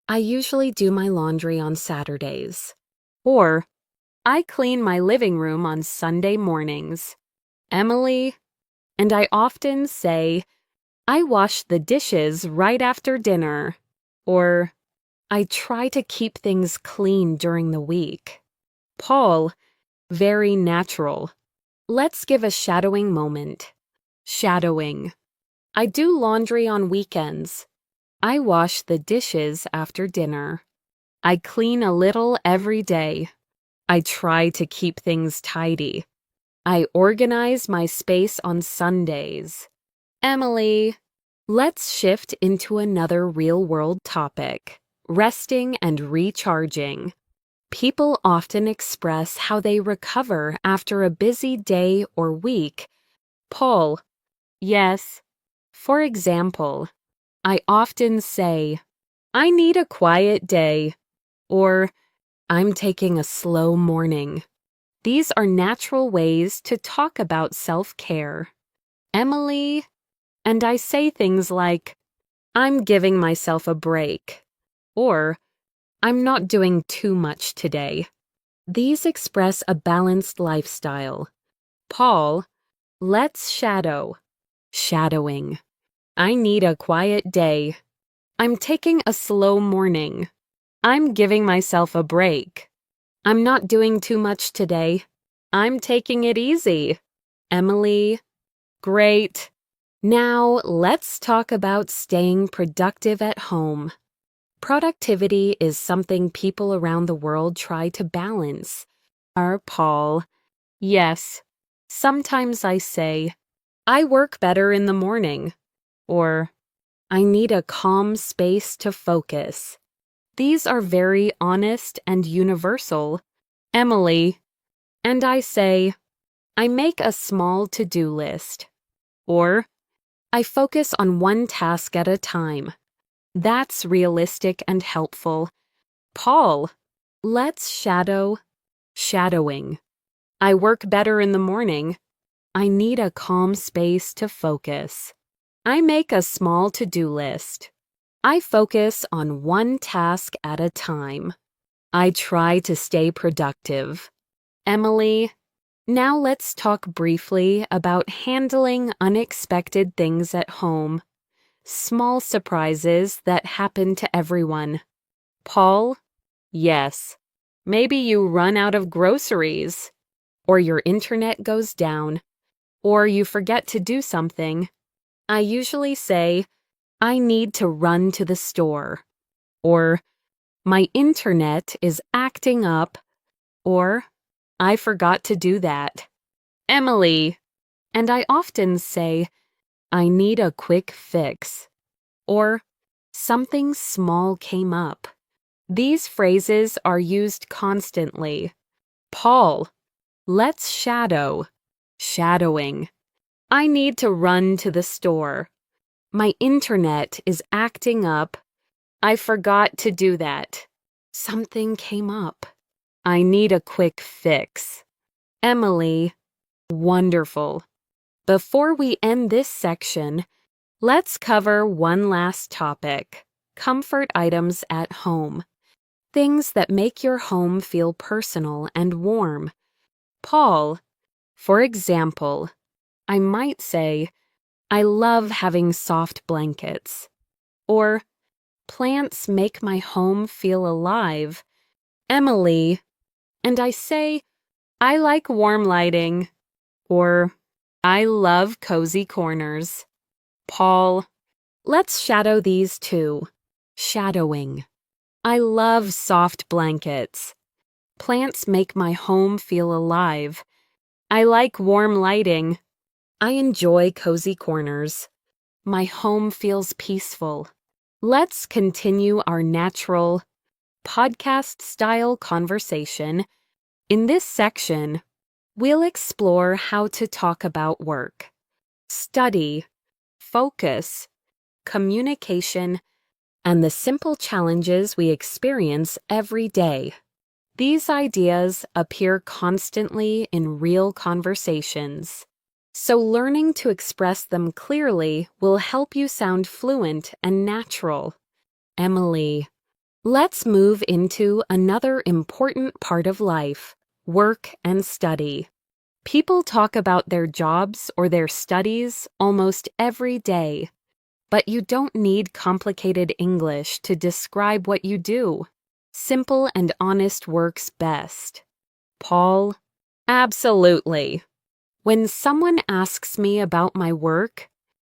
I usually do my laundry on Saturdays, or I clean my living room on Sunday mornings. Emily, and I often say, I wash the dishes right after dinner. Or, I try to keep things clean during the week. Paul, very natural. Let's give a shadowing moment. Shadowing. I do laundry on weekends. I wash the dishes after dinner. I clean a little every day. I try to keep things tidy. I organize my space on Sundays. Emily, let's shift into another real-world topic, resting and recharging. People often express how they recover after a busy day or week. Paul, yes. For example, I often say, I need a quiet day, or I'm taking a slow morning. These are natural ways to talk about self-care. Emily, and I say things like, I'm giving myself a break, or I'm not doing too much today. These express a balanced lifestyle. Paul, let's shadow. Shadowing. I need a quiet day. I'm taking a slow morning. I'm giving myself a break. I'm not doing too much today. I'm taking it easy. Emily, great. Now let's talk about staying productive at home. Productivity is something people around the world try to balance. Paul, yes. Sometimes I say, I work better in the morning, or I need a calm space to focus. These are very honest and universal. Emily, and I say, I make a small to-do list, or I focus on one task at a time. That's realistic and helpful. Paul, let's shadow. Shadowing. I work better in the morning. I need a calm space to focus. I make a small to-do list. I focus on one task at a time. I try to stay productive. Emily, now let's talk briefly about handling unexpected things at home. Small surprises that happen to everyone. Paul, yes. Maybe you run out of groceries, or your internet goes down, or you forget to do something. I usually say, I need to run to the store, or my internet is acting up, or I forgot to do that. Emily, and I often say, I need a quick fix, or something small came up. These phrases are used constantly. Paul, let's shadow. Shadowing. I need to run to the store. My internet is acting up. I forgot to do that. Something came up. I need a quick fix. Emily, wonderful. Before we end this section, let's cover one last topic: comfort items at home. Things that make your home feel personal and warm. Paul, for example, I might say, I love having soft blankets. Or, plants make my home feel alive. Emily, and I say, I like warm lighting. Or, I love cozy corners. Paul, let's shadow these too. Shadowing. I love soft blankets. Plants make my home feel alive. I like warm lighting. I enjoy cozy corners. My home feels peaceful. Let's continue our natural, podcast-style conversation. In this section, we'll explore how to talk about work, study, focus, communication, and the simple challenges we experience every day. These ideas appear constantly in real conversations, so learning to express them clearly will help you sound fluent and natural. Emily, let's move into another important part of life: work and study. People talk about their jobs or their studies almost every day. But you don't need complicated English to describe what you do. Simple and honest works best. Paul, absolutely. When someone asks me about my work,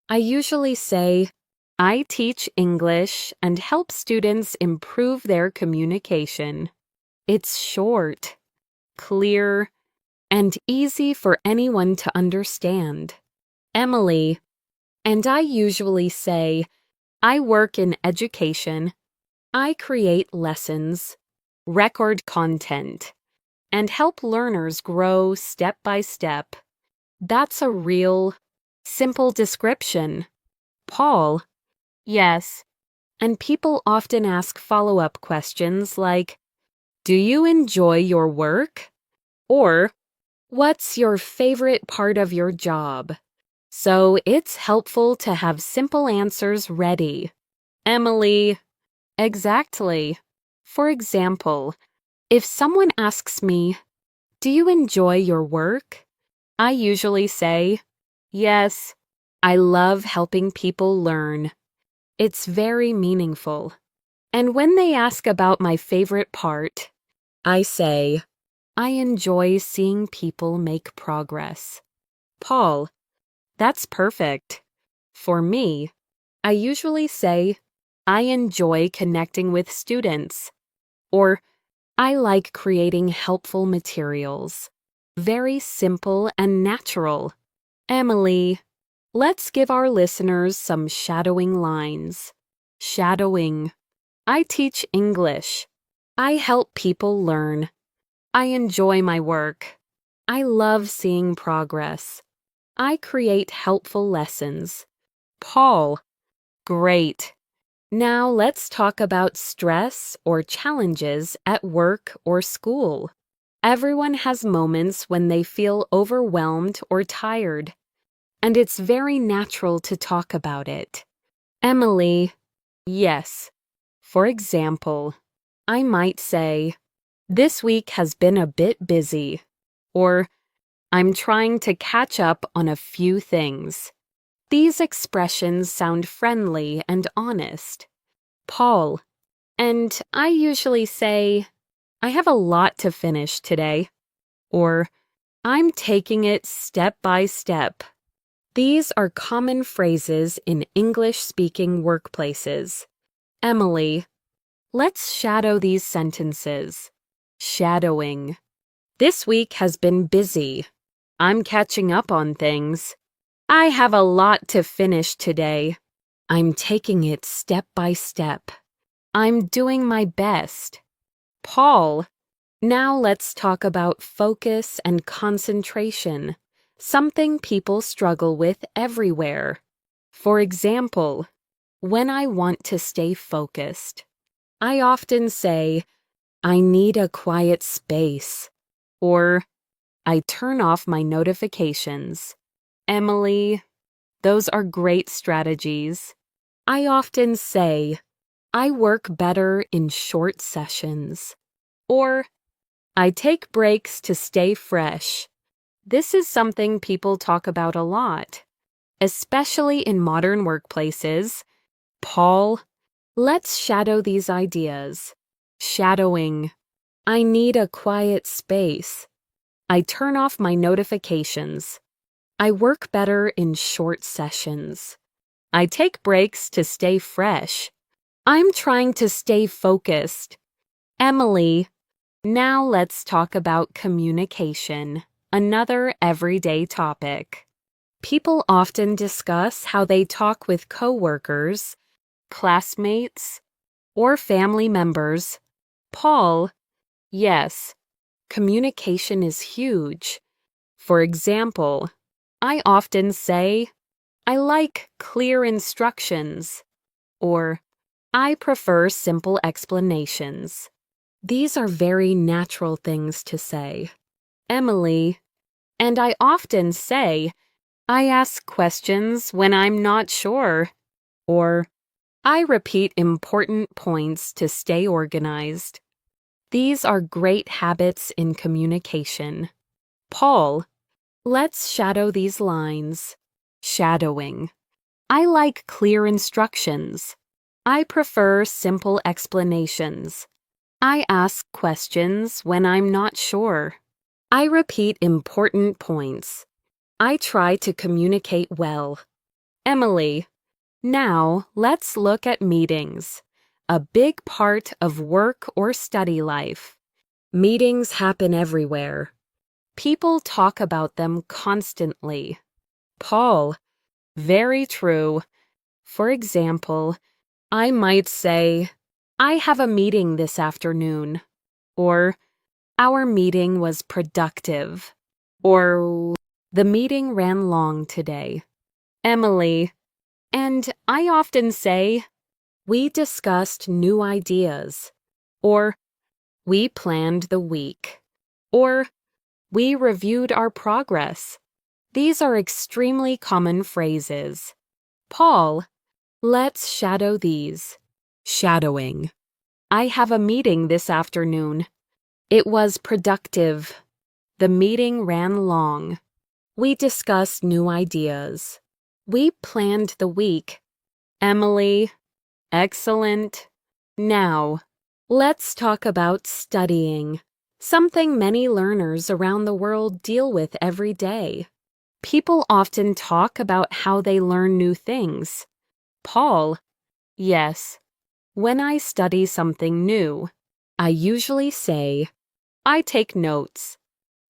I usually say, I teach English and help students improve their communication. It's short, clear, and easy for anyone to understand. Emily, and I usually say, I work in education. I create lessons, record content, and help learners grow step by step. That's a real, simple description. Paul, yes. And people often ask follow-up questions like, do you enjoy your work? Or, what's your favorite part of your job? So it's helpful to have simple answers ready. Emily, exactly. For example, if someone asks me, do you enjoy your work? I usually say, yes, I love helping people learn. It's very meaningful. And when they ask about my favorite part, I say, I enjoy seeing people make progress. Paul, that's perfect. For me, I usually say, I enjoy connecting with students, or I like creating helpful materials. Very simple and natural. Emily, let's give our listeners some shadowing lines. Shadowing. I teach English. I help people learn. I enjoy my work. I love seeing progress. I create helpful lessons. Paul, great. Now let's talk about stress or challenges at work or school. Everyone has moments when they feel overwhelmed or tired, and it's very natural to talk about it. Emily, yes. For example, I might say, this week has been a bit busy, or I'm trying to catch up on a few things. These expressions sound friendly and honest. Paul, and I usually say, I have a lot to finish today, or I'm taking it step by step. These are common phrases in English-speaking workplaces. Emily, let's shadow these sentences. Shadowing. This week has been busy. I'm catching up on things. I have a lot to finish today. I'm taking it step by step. I'm doing my best. Paul, now let's talk about focus and concentration, something people struggle with everywhere. For example, when I want to stay focused, I often say, I need a quiet space, or I turn off my notifications. Emily, those are great strategies. I often say, I work better in short sessions, or I take breaks to stay fresh. This is something people talk about a lot, especially in modern workplaces. Paul, let's shadow these ideas. Shadowing. I need a quiet space. I turn off my notifications. I work better in short sessions. I take breaks to stay fresh. I'm trying to stay focused. Emily, now let's talk about communication, another everyday topic. People often discuss how they talk with coworkers, classmates, or family members. Paul, yes, communication is huge. For example, I often say, I like clear instructions, or I prefer simple explanations. These are very natural things to say. Emily, and I often say, I ask questions when I'm not sure, or I repeat important points to stay organized. These are great habits in communication. Paul, let's shadow these lines. Shadowing. I like clear instructions. I prefer simple explanations. I ask questions when I'm not sure. I repeat important points. I try to communicate well. Emily, now let's look at meetings, a big part of work or study life. Meetings happen everywhere. People talk about them constantly. Paul, very true. For example, I might say, I have a meeting this afternoon, or our meeting was productive, or the meeting ran long today. Emily, and I often say, we discussed new ideas, or we planned the week, or we reviewed our progress. These are extremely common phrases. Paul, let's shadow these. Shadowing. I have a meeting this afternoon. It was productive. The meeting ran long. We discussed new ideas. We planned the week. Emily, excellent. Now, let's talk about studying, something many learners around the world deal with every day. People often talk about how they learn new things. Paul, yes. When I study something new, I usually say, I take notes,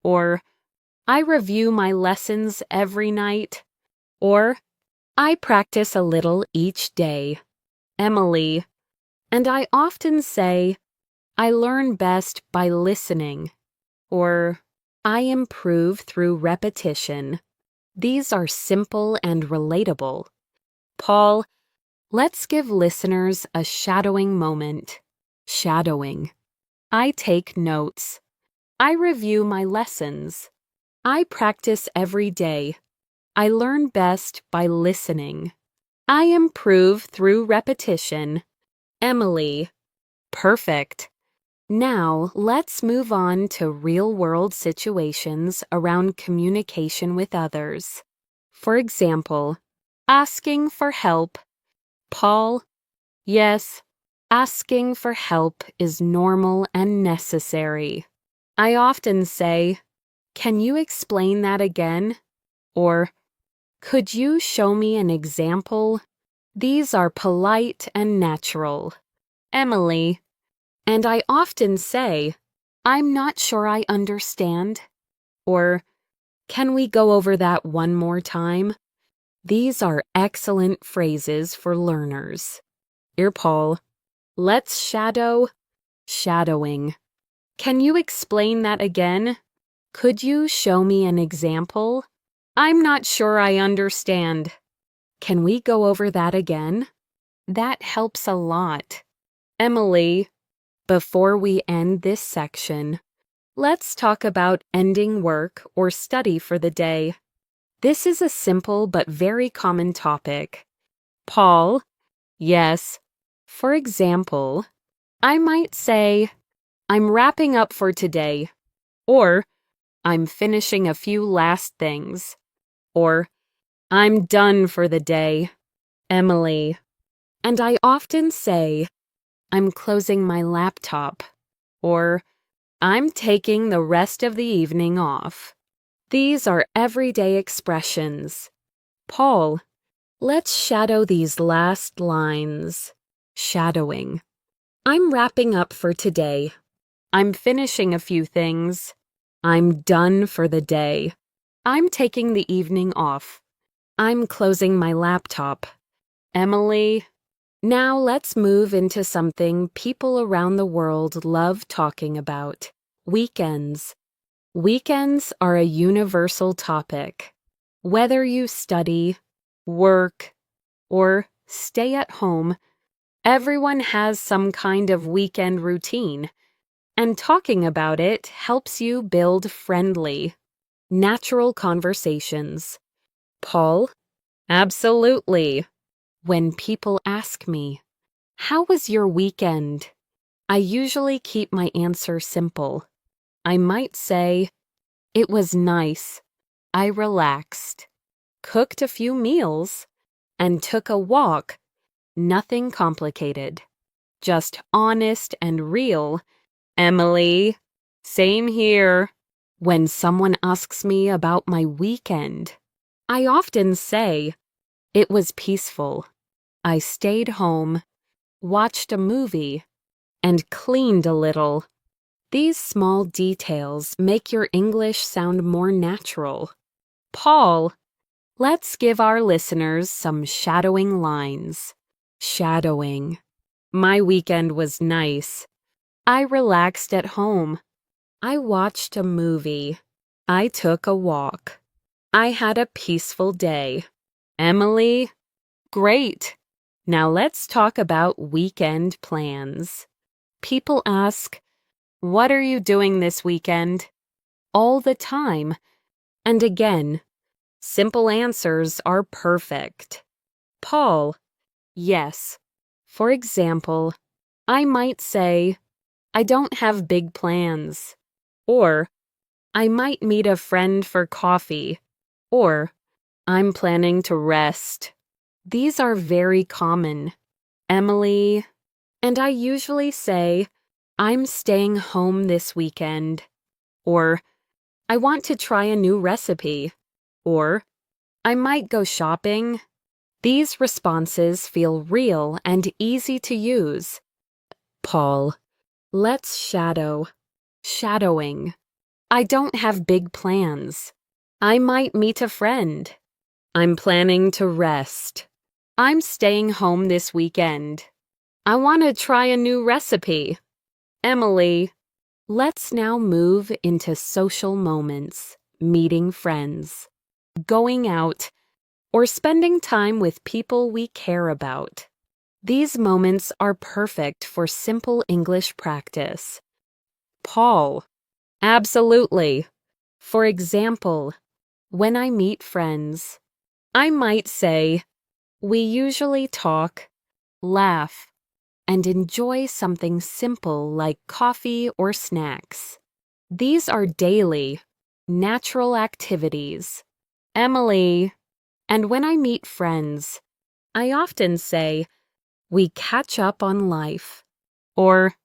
or I review my lessons every night, or I practice a little each day. Emily, and I often say, I learn best by listening, or I improve through repetition. These are simple and relatable. Paul, let's give listeners a shadowing moment. Shadowing. I take notes. I review my lessons. I practice every day. I learn best by listening. I improve through repetition. Emily. Perfect. Now, let's move on to real-world situations around communication with others. For example, asking for help. Paul, yes, asking for help is normal and necessary. I often say, can you explain that again? Or, could you show me an example? These are polite and natural. Emily, and I often say, I'm not sure I understand. Or, can we go over that one more time? These are excellent phrases for learners. Dear Paul, let's shadow. Shadowing. Can you explain that again? Could you show me an example? I'm not sure I understand. Can we go over that again? That helps a lot. Emily, before we end this section, let's talk about ending work or study for the day. This is a simple but very common topic. Paul, yes. For example, I might say, I'm wrapping up for today, or I'm finishing a few last things, or I'm done for the day. Emily, and I often say, I'm closing my laptop, or I'm taking the rest of the evening off. These are everyday expressions. Paul, let's shadow these last lines. Shadowing. I'm wrapping up for today. I'm finishing a few things. I'm done for the day. I'm taking the evening off. I'm closing my laptop. Emily, now let's move into something people around the world love talking about. Weekends. Weekends are a universal topic. Whether you study, work, or stay at home, everyone has some kind of weekend routine, and talking about it helps you build friendly, natural conversations. Paul? Absolutely. When people ask me, how was your weekend? I usually keep my answer simple. I might say, it was nice. I relaxed, cooked a few meals, and took a walk. Nothing complicated. Just honest and real. Emily, same here. When someone asks me about my weekend, I often say, it was peaceful. I stayed home, watched a movie, and cleaned a little. These small details make your English sound more natural. Paul, let's give our listeners some shadowing lines. Shadowing. My weekend was nice. I relaxed at home. I watched a movie. I took a walk. I had a peaceful day. Emily, great. Now let's talk about weekend plans. People ask, what are you doing this weekend? All the time. And again, simple answers are perfect. Paul, yes. For example, I might say, I don't have big plans. Or, I might meet a friend for coffee. Or, I'm planning to rest. These are very common. Emily, and I usually say, I'm staying home this weekend. Or, I want to try a new recipe. Or, I might go shopping. These responses feel real and easy to use. Paul, let's shadow. Shadowing. I don't have big plans. I might meet a friend. I'm planning to rest. I'm staying home this weekend. I want to try a new recipe. Emily, let's now move into social moments, meeting friends, going out, or spending time with people we care about. These moments are perfect for simple English practice. Paul, absolutely. For example, when I meet friends, I might say, we usually talk, laugh, and enjoy something simple like coffee or snacks. These are daily, natural activities. Emily, and when I meet friends, I often say, we catch up on life, or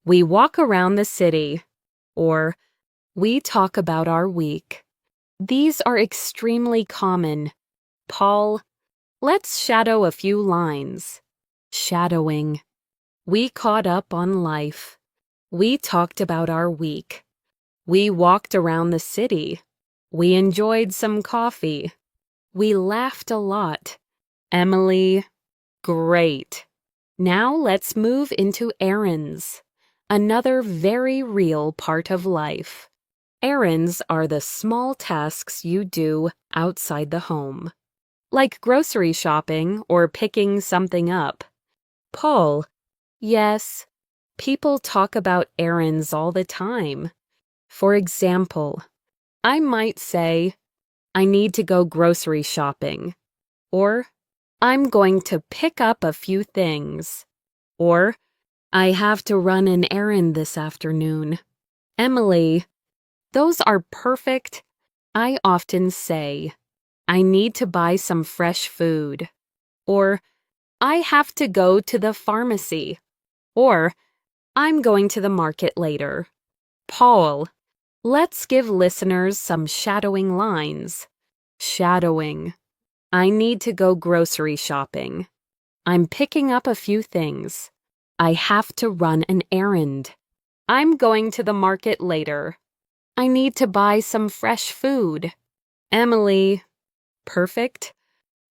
we walk around the city, or we talk about our week. These are extremely common. Paul, let's shadow a few lines. Shadowing. We caught up on life. We talked about our week. We walked around the city. We enjoyed some coffee. We laughed a lot. Emily, great. Now let's move into errands, another very real part of life. Errands are the small tasks you do outside the home, like grocery shopping or picking something up. Paul, yes, people talk about errands all the time. For example, I might say, I need to go grocery shopping, or I'm going to pick up a few things, or I have to run an errand this afternoon. Emily, those are perfect. I often say, I need to buy some fresh food, or I have to go to the pharmacy, or I'm going to the market later. Paul, let's give listeners some shadowing lines. Shadowing. I need to go grocery shopping. I'm picking up a few things. I have to run an errand. I'm going to the market later. I need to buy some fresh food. Emily, perfect.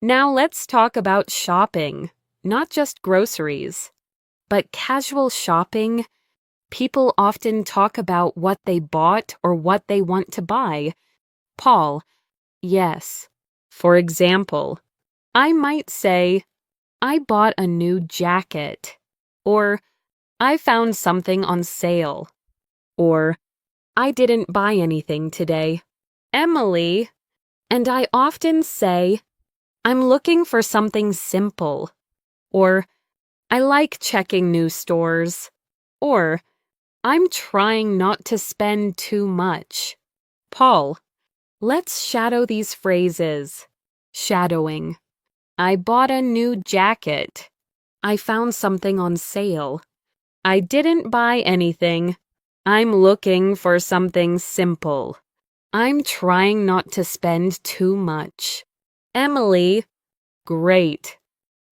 Now let's talk about shopping, not just groceries, but casual shopping. People often talk about what they bought or what they want to buy. Paul, yes. For example, I might say, I bought a new jacket, or I found something on sale, or I didn't buy anything today. Emily, and I often say, I'm looking for something simple, or I like checking new stores, or I'm trying not to spend too much. Paul, let's shadow these phrases. Shadowing. I bought a new jacket. I found something on sale. I didn't buy anything. I'm looking for something simple. I'm trying not to spend too much. Emily, great.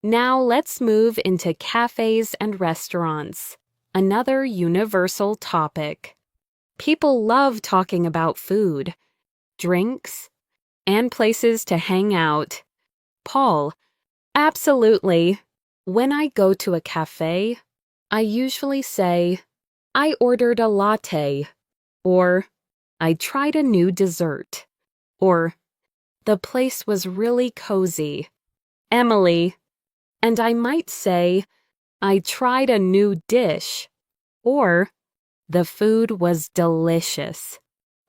Now let's move into cafes and restaurants, another universal topic. People love talking about food, drinks, and places to hang out. Paul, absolutely. When I go to a cafe, I usually say, I ordered a latte, or I tried a new dessert, or the place was really cozy. Emily, and I might say, I tried a new dish, or the food was delicious,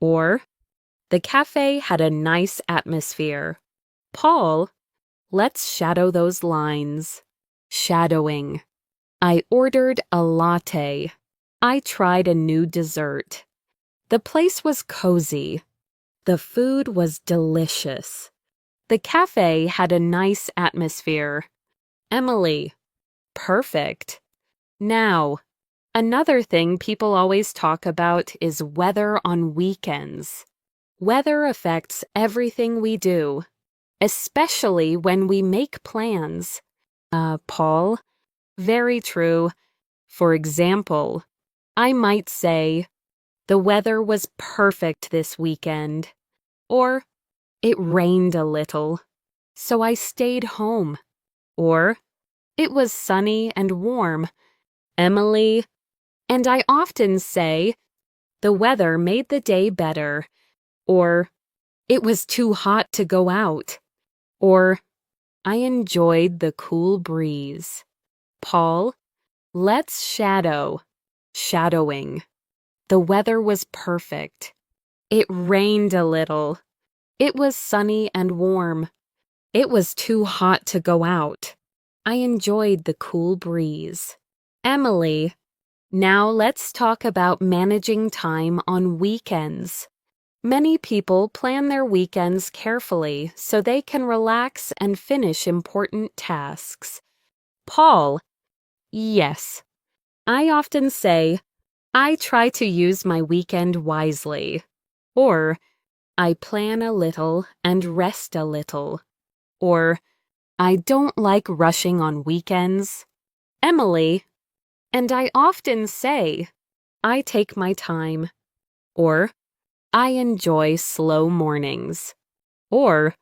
or the cafe had a nice atmosphere. Paul, let's shadow those lines. Shadowing. I ordered a latte. I tried a new dessert. The place was cozy. The food was delicious. The cafe had a nice atmosphere. Emily, perfect. Now, another thing people always talk about is weather on weekends. Weather affects everything we do, especially when we make plans. Paul, very true. For example, I might say, the weather was perfect this weekend, or it rained a little, so I stayed home, or it was sunny and warm. Emily, and I often say, the weather made the day better, or it was too hot to go out, or I enjoyed the cool breeze. Paul, let's shadow. Shadowing. The weather was perfect. It rained a little. It was sunny and warm. It was too hot to go out. I enjoyed the cool breeze. Emily, now let's talk about managing time on weekends. Many people plan their weekends carefully so they can relax and finish important tasks. Paul, yes. I often say, I try to use my weekend wisely. Or, I plan a little and rest a little. Or, I don't like rushing on weekends. Emily, and I often say, I take my time. Or, I enjoy slow mornings. Or,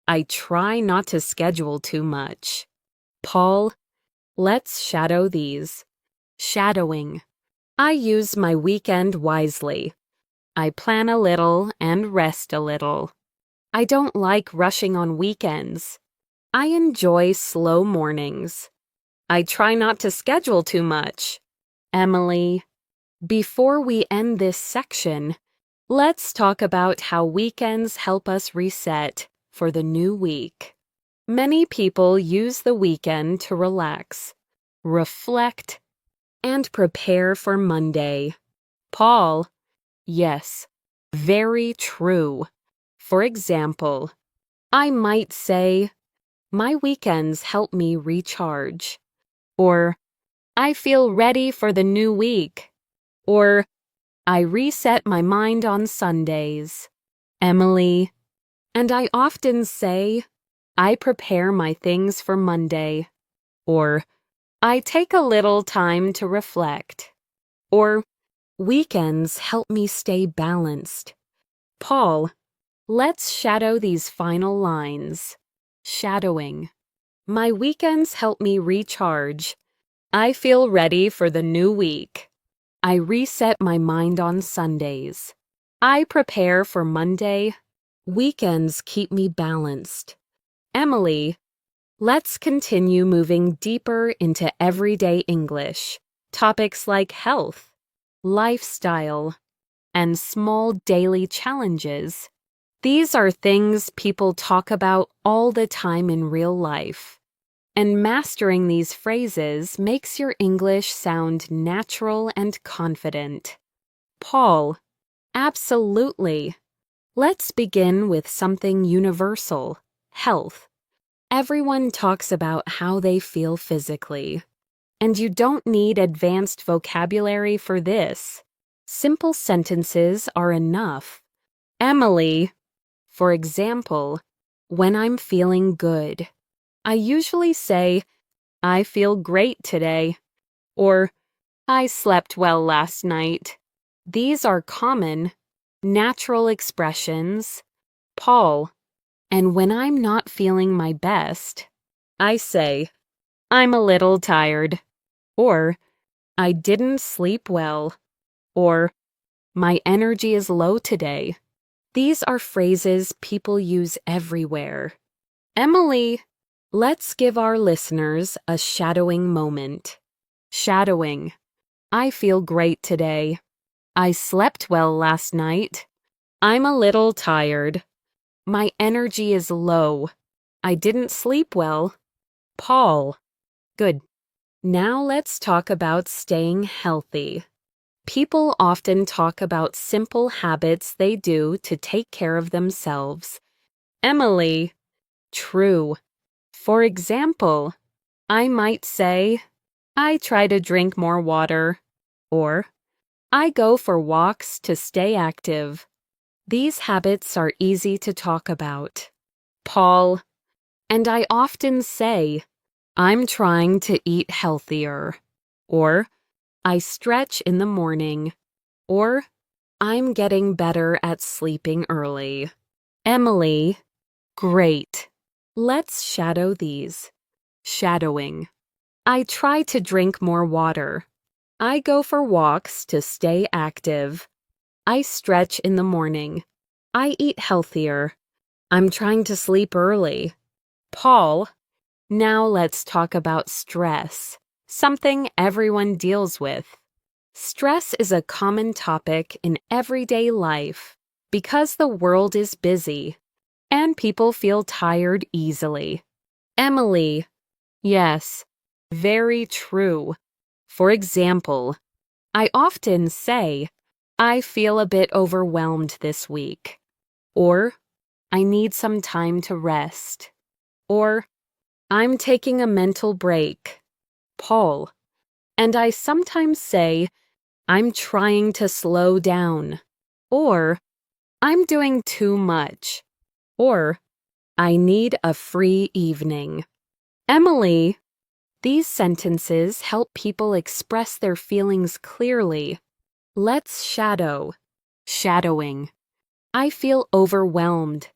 I try not to schedule too much. Paul, let's shadow these. Shadowing. I use my weekend wisely. I plan a little and rest a little. I don't like rushing on weekends. I enjoy slow mornings. I try not to schedule too much. Emily, before we end this section, let's talk about how weekends help us reset for the new week. Many people use the weekend to relax, reflect, and prepare for Monday. Paul, yes, very true. For example, I might say, my weekends help me recharge. Or, I feel ready for the new week. Or, I reset my mind on Sundays. Emily, and I often say, I prepare my things for Monday. Or, I take a little time to reflect. Or, weekends help me stay balanced. Paul, let's shadow these final lines. Shadowing. My weekends help me recharge. I feel ready for the new week. I reset my mind on Sundays. I prepare for Monday. Weekends keep me balanced. Emily, let's continue moving deeper into everyday English. Topics like health, lifestyle, and small daily challenges. These are things people talk about all the time in real life. And mastering these phrases makes your English sound natural and confident. Paul, absolutely. Let's begin with something universal, health. Everyone talks about how they feel physically. And you don't need advanced vocabulary for this. Simple sentences are enough. Emily, for example, when I'm feeling good, I usually say, I feel great today, or I slept well last night. These are common, natural expressions. Paul, and when I'm not feeling my best, I say, I'm a little tired, or I didn't sleep well, or my energy is low today. These are phrases people use everywhere. Emily, let's give our listeners a shadowing moment. Shadowing. I feel great today. I slept well last night. I'm a little tired. My energy is low. I didn't sleep well. Paul. Good. Now let's talk about staying healthy. People often talk about simple habits they do to take care of themselves. Emily. True. For example, I might say, I try to drink more water, or I go for walks to stay active. These habits are easy to talk about. Paul, and I often say, I'm trying to eat healthier, or I stretch in the morning, or I'm getting better at sleeping early. Emily, great. Let's shadow these. Shadowing. I try to drink more water. I go for walks to stay active. I stretch in the morning. I eat healthier. I'm trying to sleep early. Paul, now let's talk about stress, something everyone deals with. Stress is a common topic in everyday life because the world is busy and people feel tired easily. Emily, yes, very true. For example, I often say, I feel a bit overwhelmed this week, or I need some time to rest, or I'm taking a mental break. Paul, and I sometimes say, I'm trying to slow down, or I'm doing too much, or I need a free evening. Emily, these sentences help people express their feelings clearly. Let's shadow. Shadowing. I feel overwhelmed.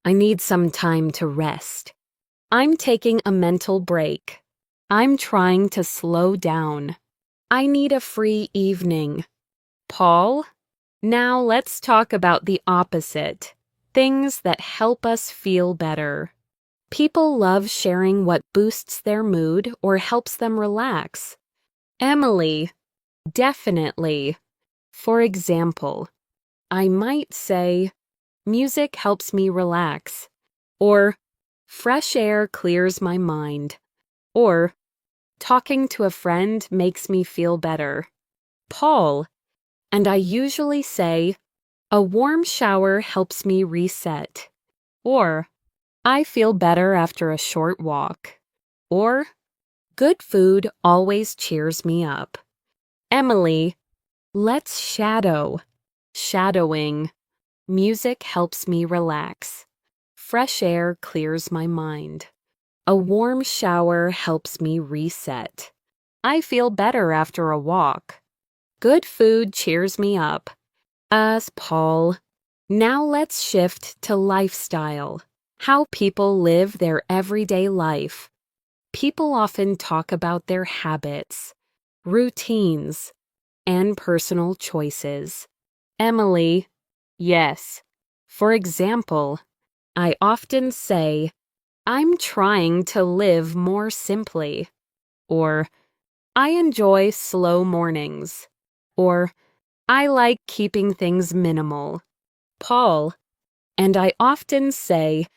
I need some time to rest. I'm taking a mental break. I'm trying to slow down. I need a free evening. Paul, now let's talk about the opposite. Things that help us feel better. People love sharing what boosts their mood or helps them relax. Emily, definitely. For example, I might say, music helps me relax, or fresh air clears my mind, or talking to a friend makes me feel better. Paul, and I usually say, a warm shower helps me reset, or I feel better after a short walk, or good food always cheers me up. Emily, let's shadow. Shadowing. Music helps me relax. Fresh air clears my mind. A warm shower helps me reset. I feel better after a walk. Good food cheers me up. Paul. Now let's shift to lifestyle. How people live their everyday life. People often talk about their habits, routines, and personal choices. Emily, yes. For example, I often say, I'm trying to live more simply, or I enjoy slow mornings, or I like keeping things minimal. Paul, and I often say,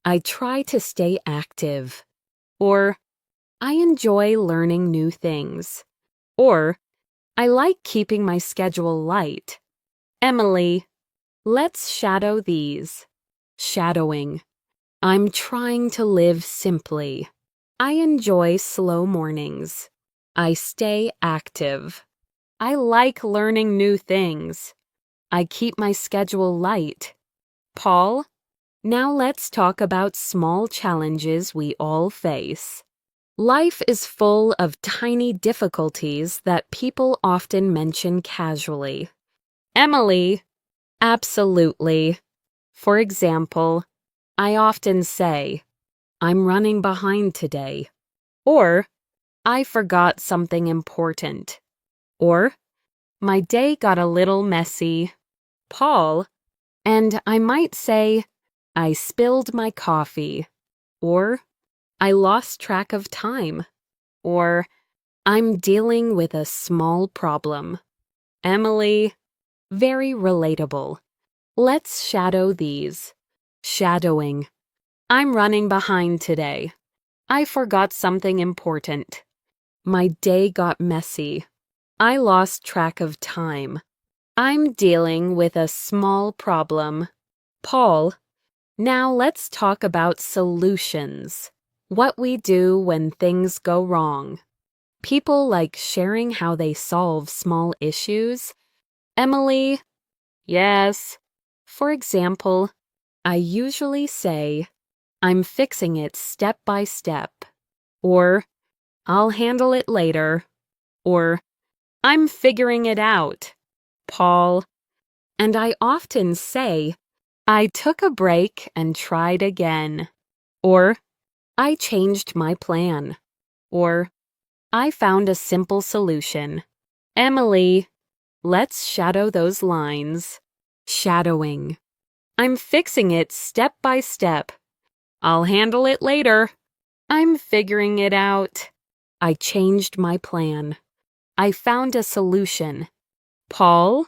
I try to stay active, or I enjoy learning new things, or I like keeping my schedule light. Emily, let's shadow these. Shadowing. I'm trying to live simply. I enjoy slow mornings. I stay active. I like learning new things. I keep my schedule light. Paul, now let's talk about small challenges we all face. Life is full of tiny difficulties that people often mention casually. Emily, absolutely. For example, I often say, I'm running behind today. Or, I forgot something important. Or, my day got a little messy. Paul, and I might say, I spilled my coffee. Or, I lost track of time. Or, I'm dealing with a small problem. Emily, very relatable. Let's shadow these. Shadowing. I'm running behind today. I forgot something important. My day got messy. I lost track of time. I'm dealing with a small problem. Paul, now let's talk about solutions. What we do when things go wrong. People like sharing how they solve small issues. Emily, yes. For example, I usually say, I'm fixing it step by step. Or, I'll handle it later. Or, I'm figuring it out. Paul, and I often say, I took a break and tried again. Or, I changed my plan. Or, I found a simple solution. Emily, let's shadow those lines. Shadowing. I'm fixing it step by step. I'll handle it later. I'm figuring it out. I changed my plan. I found a solution. Paul,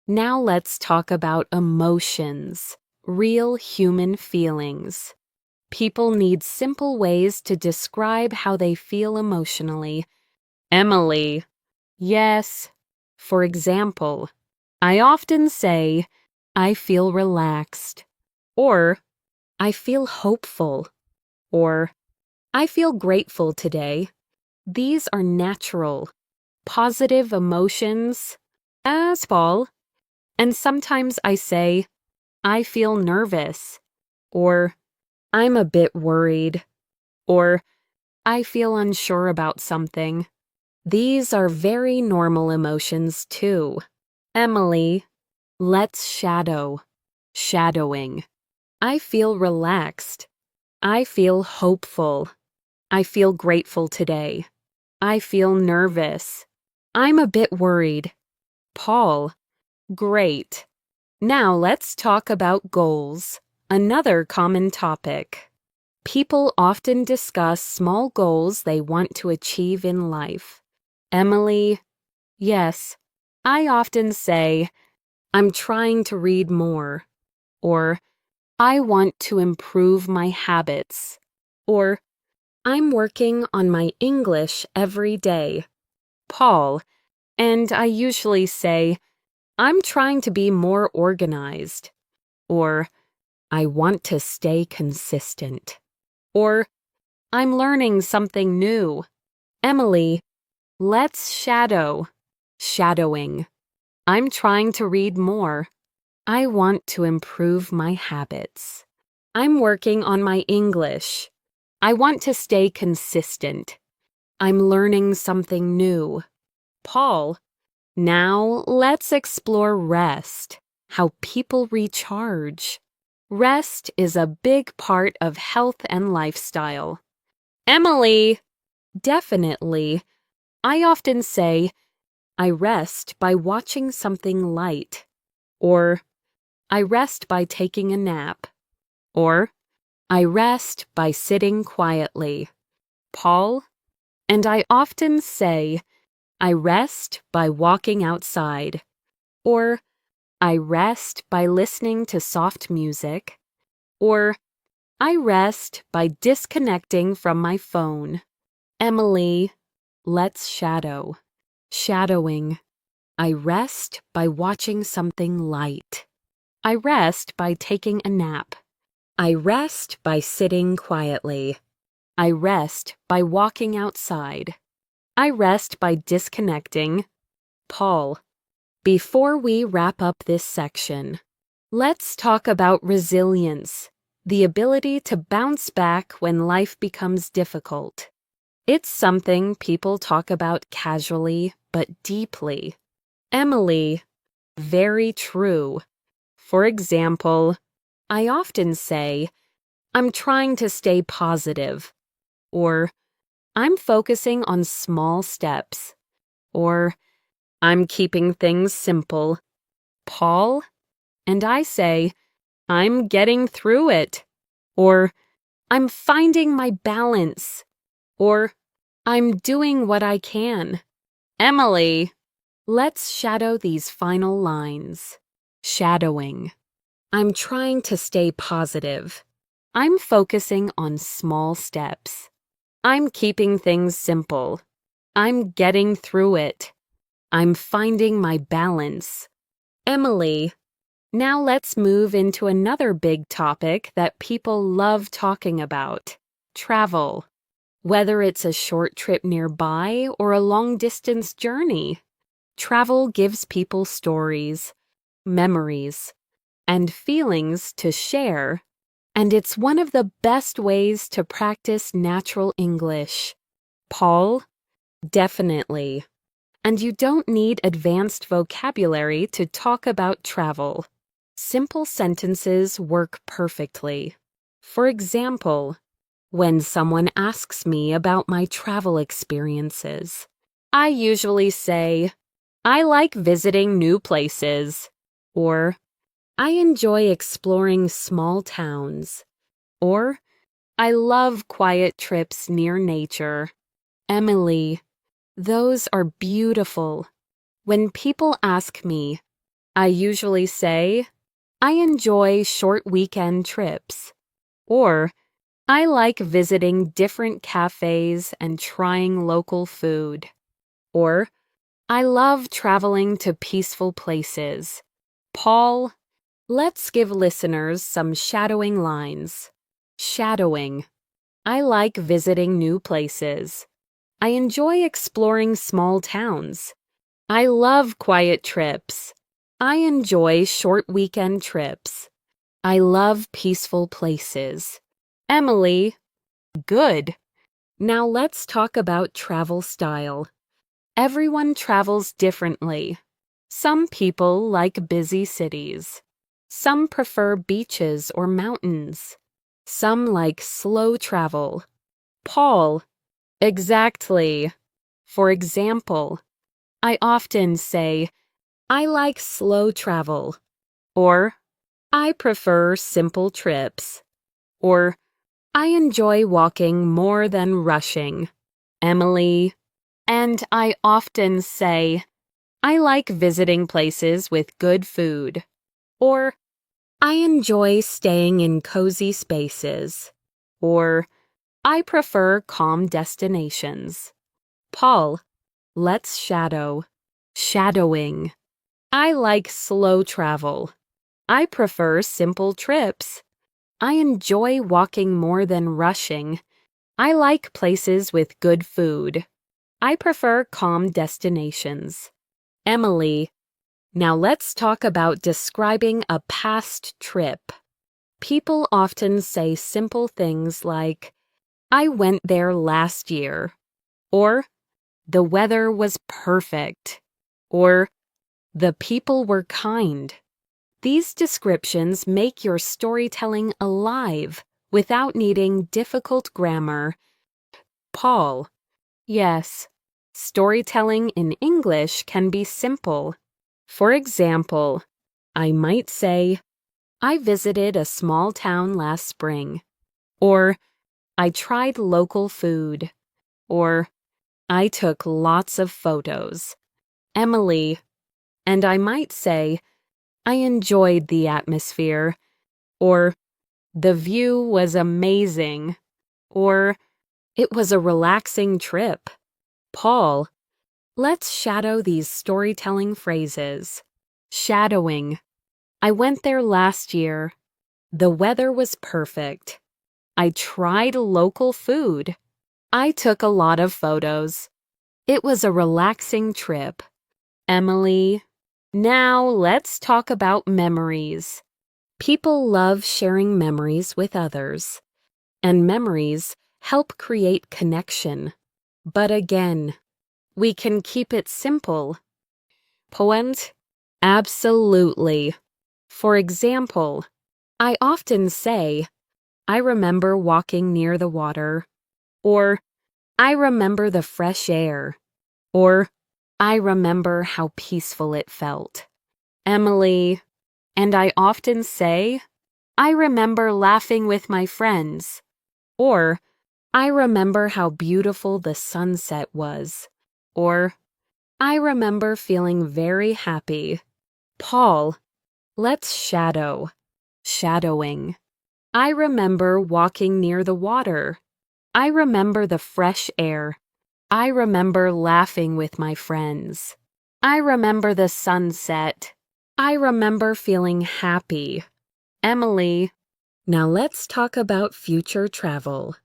now let's talk about emotions, real human feelings. People need simple ways to describe how they feel emotionally. Emily, yes. For example, I often say, I feel relaxed. Or, I feel hopeful. Or, I feel grateful today. These are natural, positive emotions. As Paul. And sometimes I say, I feel nervous. Or, I'm a bit worried. Or, I feel unsure about something. These are very normal emotions too. Emily, let's shadow. Shadowing. I feel relaxed. I feel hopeful. I feel grateful today. I feel nervous. I'm a bit worried. Paul, great. Now let's talk about goals, another common topic. People often discuss small goals they want to achieve in life. Emily, yes. I often say, I'm trying to read more. Or, I want to improve my habits. Or, I'm working on my English every day. Paul, and I usually say, I'm trying to be more organized. Or, I want to stay consistent. Or, I'm learning something new. Emily, let's shadow. Shadowing. I'm trying to read more. I want to improve my habits. I'm working on my English. I want to stay consistent. I'm learning something new. Paul, now let's explore rest, how people recharge. Rest is a big part of health and lifestyle. Emily, definitely. I often say, I rest by watching something light. Or, I rest by taking a nap. Or, I rest by sitting quietly. Paul, and I often say, I rest by walking outside. Or, I rest by listening to soft music. Or, I rest by disconnecting from my phone. Emily, let's shadow. Shadowing. I rest by watching something light. I rest by taking a nap. I rest by sitting quietly. I rest by walking outside. I rest by disconnecting. Paul. Before we wrap up this section, let's talk about resilience, the ability to bounce back when life becomes difficult. It's something people talk about casually but deeply. Emily. Very true. For example, I often say, I'm trying to stay positive, or I'm focusing on small steps, or I'm keeping things simple. Paul. And I say, I'm getting through it, or I'm finding my balance, or I'm doing what I can. Emily. Let's shadow these final lines. Shadowing. I'm trying to stay positive. I'm focusing on small steps. I'm keeping things simple. I'm getting through it. I'm finding my balance. Emily. Now let's move into another big topic that people love talking about: travel. Whether it's a short trip nearby or a long-distance journey, travel gives people stories, memories, and feelings to share, and it's one of the best ways to practice natural English. Paul. Definitely. And you don't need advanced vocabulary to talk about travel. Simple sentences work perfectly. For example, when someone asks me about my travel experiences, I usually say, I like visiting new places, or I enjoy exploring small towns, or I love quiet trips near nature. Emily. Those are beautiful. When people ask me, I usually say, I enjoy short weekend trips, or I like visiting different cafes and trying local food, or I love traveling to peaceful places. Paul. Let's give listeners some shadowing lines. Shadowing. I like visiting new places. I enjoy exploring small towns. I love quiet trips. I enjoy short weekend trips. I love peaceful places. Emily. Good. Now let's talk about travel style. Everyone travels differently. Some people like busy cities. Some prefer beaches or mountains. Some like slow travel. Paul. Exactly. For example, I often say, I like slow travel, or I prefer simple trips, or I enjoy walking more than rushing. Emily. And I often say, I like visiting places with good food, or I enjoy staying in cozy spaces, or I prefer calm destinations. Paul. Let's shadow. Shadowing. I like slow travel. I prefer simple trips. I enjoy walking more than rushing. I like places with good food. I prefer calm destinations. Emily. Now let's talk about describing a past trip. People often say simple things like, I went there last year, or the weather was perfect, or the people were kind. These descriptions make your storytelling alive without needing difficult grammar. Paul. Yes, storytelling in English can be simple. For example, I might say, I visited a small town last spring, or I tried local food, or I took lots of photos. Emily. And I might say, I enjoyed the atmosphere, or the view was amazing, or it was a relaxing trip. Paul. Let's shadow these storytelling phrases. Shadowing. I went there last year. The weather was perfect. I tried local food. I took a lot of photos. It was a relaxing trip. Emily, now let's talk about memories. People love sharing memories with others, and memories help create connection. But again, we can keep it simple. Point? Absolutely. For example, I often say, I remember walking near the water, or I remember the fresh air, or I remember how peaceful it felt. Emily, and I often say, I remember laughing with my friends, or I remember how beautiful the sunset was, or I remember feeling very happy. Paul, let's shadow. Shadowing. I remember walking near the water. I remember the fresh air. I remember laughing with my friends. I remember the sunset. I remember feeling happy. Emily, now let's talk about future travel.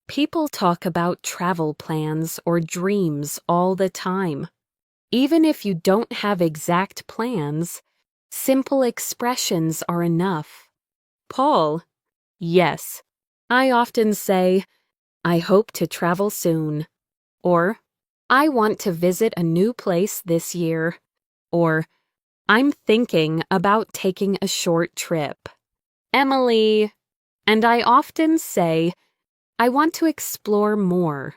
People talk about travel plans or dreams all the time. Even if you don't have exact plans, simple expressions are enough. Paul, yes, I often say, I hope to travel soon, or I want to visit a new place this year, or I'm thinking about taking a short trip. Emily, and I often say, I want to explore more,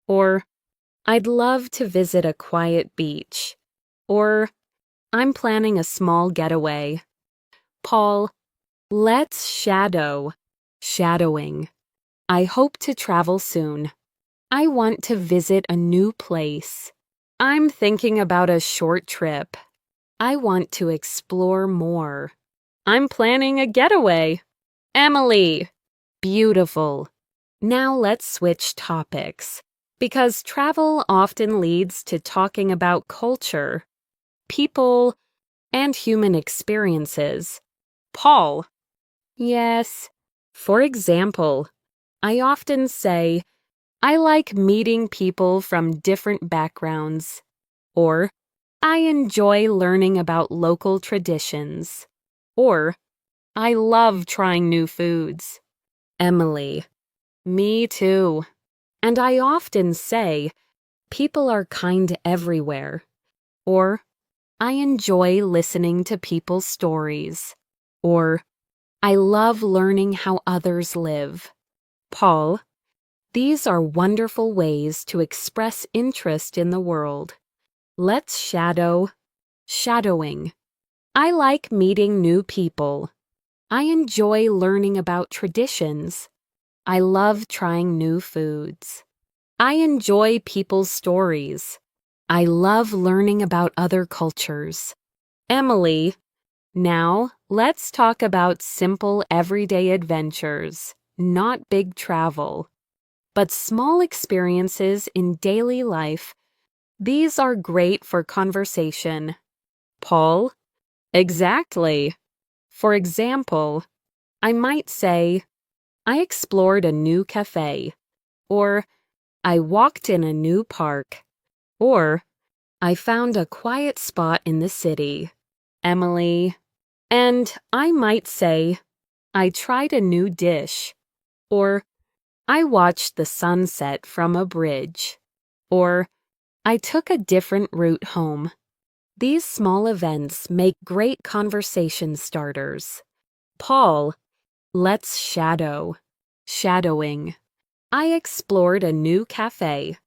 or I'd love to visit a quiet beach, or I'm planning a small getaway. Paul, let's shadow. Shadowing. I hope to travel soon. I want to visit a new place. I'm thinking about a short trip. I want to explore more. I'm planning a getaway. Emily, beautiful. Now let's switch topics, because travel often leads to talking about culture, people, and human experiences. Paul, yes. For example, I often say, I like meeting people from different backgrounds, or I enjoy learning about local traditions, or I love trying new foods. Emily, me too. And I often say, people are kind everywhere, or I enjoy listening to people's stories, or I love learning how others live. Paul, these are wonderful ways to express interest in the world. Let's shadow. Shadowing. I like meeting new people. I enjoy learning about traditions. I love trying new foods. I enjoy people's stories. I love learning about other cultures. Emily, now let's talk about simple everyday adventures, not big travel, but small experiences in daily life. These are great for conversation. Paul, exactly. For example, I might say, I explored a new cafe, or I walked in a new park, or I found a quiet spot in the city. Emily, and I might say, I tried a new dish, or I watched the sunset from a bridge, or I took a different route home. These small events make great conversation starters. Paul, let's shadow. Shadowing. I explored a new cafe.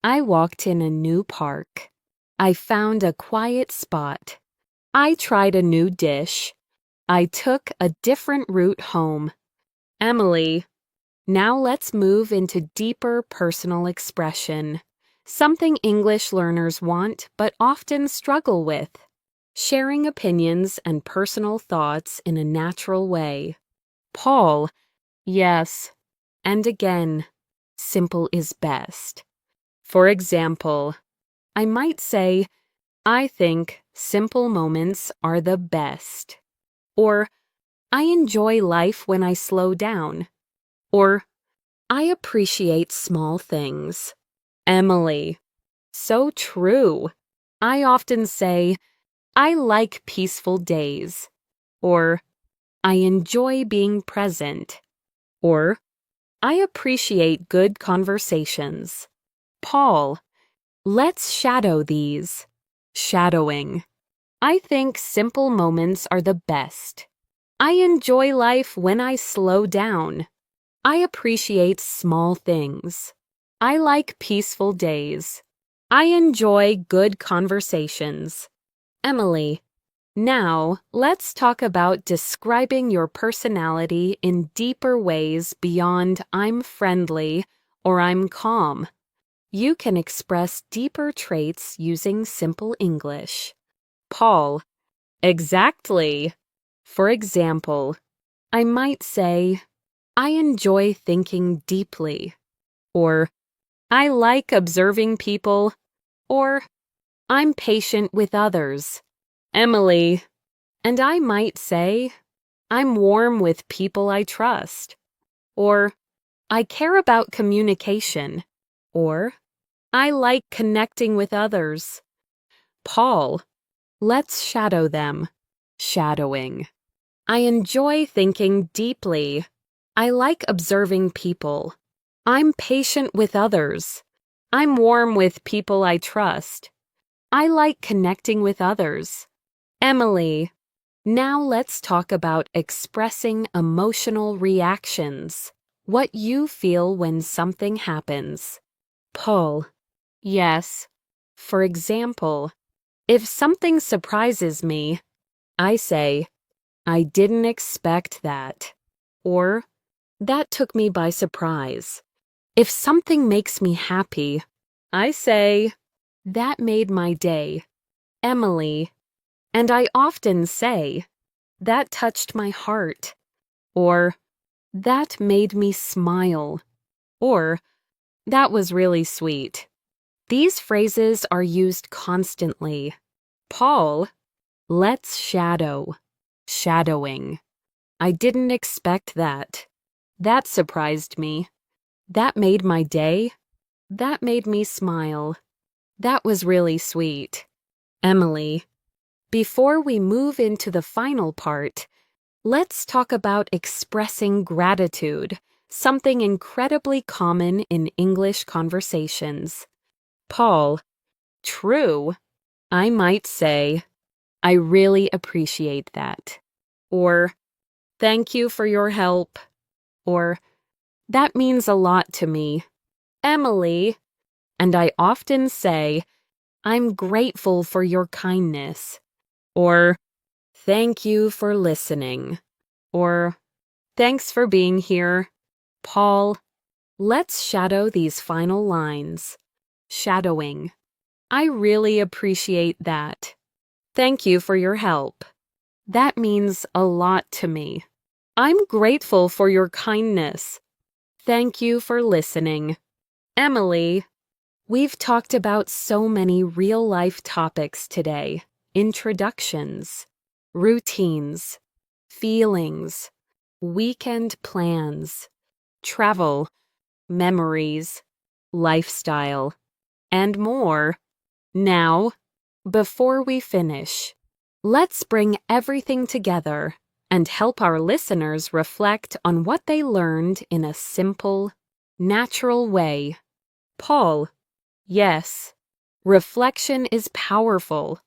I walked in a new park. I found a quiet spot. I tried a new dish. I took a different route home. Emily, now let's move into deeper personal expression, something English learners want but often struggle with. Sharing opinions and personal thoughts in a natural way. Paul, yes. And again, simple is best. For example, I might say, I think simple moments are the best. Or, I enjoy life when I slow down. Or, I appreciate small things. Emily. So true. I often say, I like peaceful days. Or, I enjoy being present. Or, I appreciate good conversations. Paul. Let's shadow these. Shadowing. I think simple moments are the best. I enjoy life when I slow down. I appreciate small things. I like peaceful days. I enjoy good conversations. Emily, now let's talk about describing your personality in deeper ways beyond I'm friendly or I'm calm. You can express deeper traits using simple English. Paul, exactly. For example, I might say, I enjoy thinking deeply, or I like observing people, or I'm patient with others. Emily, and I might say, I'm warm with people I trust, or I care about communication, or I like connecting with others. Paul, let's shadow them. Shadowing. I enjoy thinking deeply. I like observing people. I'm patient with others. I'm warm with people I trust. I like connecting with others. Emily, now let's talk about expressing emotional reactions. What you feel when something happens. Paul, yes. For example, if something surprises me, I say, I didn't expect that. Or, that took me by surprise. If something makes me happy, I say, that made my day. Emily. And I often say, that touched my heart. Or, that made me smile. Or, that was really sweet. These phrases are used constantly. Paul, let's shadow. Shadowing. I didn't expect that. That surprised me. That made my day. That made me smile. That was really sweet. Emily, before we move into the final part, let's talk about expressing gratitude, something incredibly common in English conversations. Paul, true. I might say, I really appreciate that. Or, thank you for your help. Or, that means a lot to me. Emily, and I often say, I'm grateful for your kindness. Or, thank you for listening. Or, thanks for being here. Paul, let's shadow these final lines. Shadowing. I really appreciate that. Thank you for your help. That means a lot to me. I'm grateful for your kindness. Thank you for listening. Emily, we've talked about so many real-life topics today. Introductions, routines, feelings, weekend plans, travel, memories, lifestyle, and more. Now, before we finish, let's bring everything together and help our listeners reflect on what they learned in a simple, natural way. Paul, yes, reflection is powerful.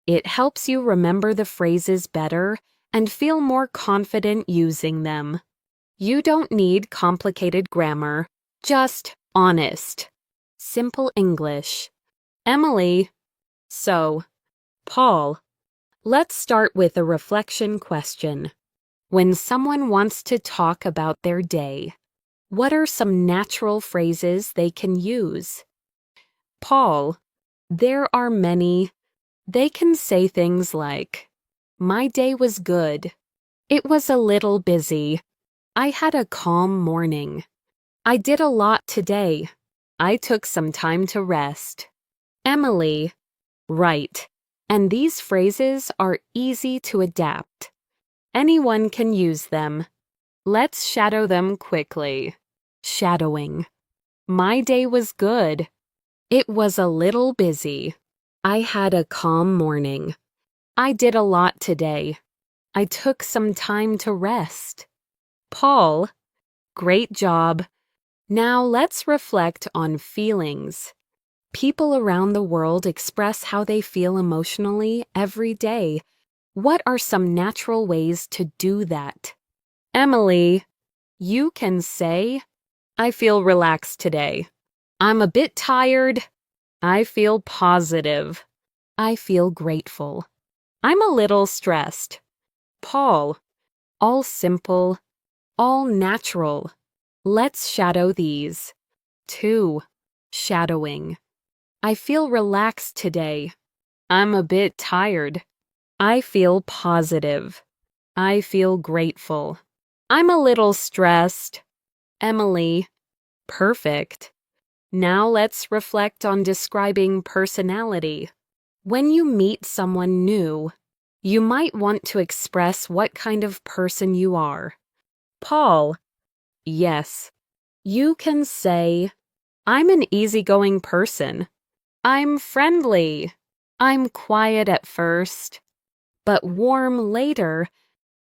It helps you remember the phrases better and feel more confident using them. You don't need complicated grammar, just honest, simple English. Emily, so, Paul, let's start with a reflection question. When someone wants to talk about their day, what are some natural phrases they can use? Paul, there are many. They can say things like, my day was good. It was a little busy. I had a calm morning. I did a lot today. I took some time to rest. Emily, right. And these phrases are easy to adapt. Anyone can use them. Let's shadow them quickly. Shadowing. My day was good. It was a little busy. I had a calm morning. I did a lot today. I took some time to rest. Paul, great job. Now let's reflect on feelings. People around the world express how they feel emotionally every day. What are some natural ways to do that? Emily, you can say, I feel relaxed today. I'm a bit tired. I feel positive. I feel grateful. I'm a little stressed. Paul, all simple, all natural. Let's shadow these. 2. Shadowing. I feel relaxed today. I'm a bit tired. I feel positive. I feel grateful. I'm a little stressed. Emily, perfect. Now let's reflect on describing personality. When you meet someone new, you might want to express what kind of person you are. Paul, yes. You can say, I'm an easygoing person. I'm friendly. I'm quiet at first, but warm later.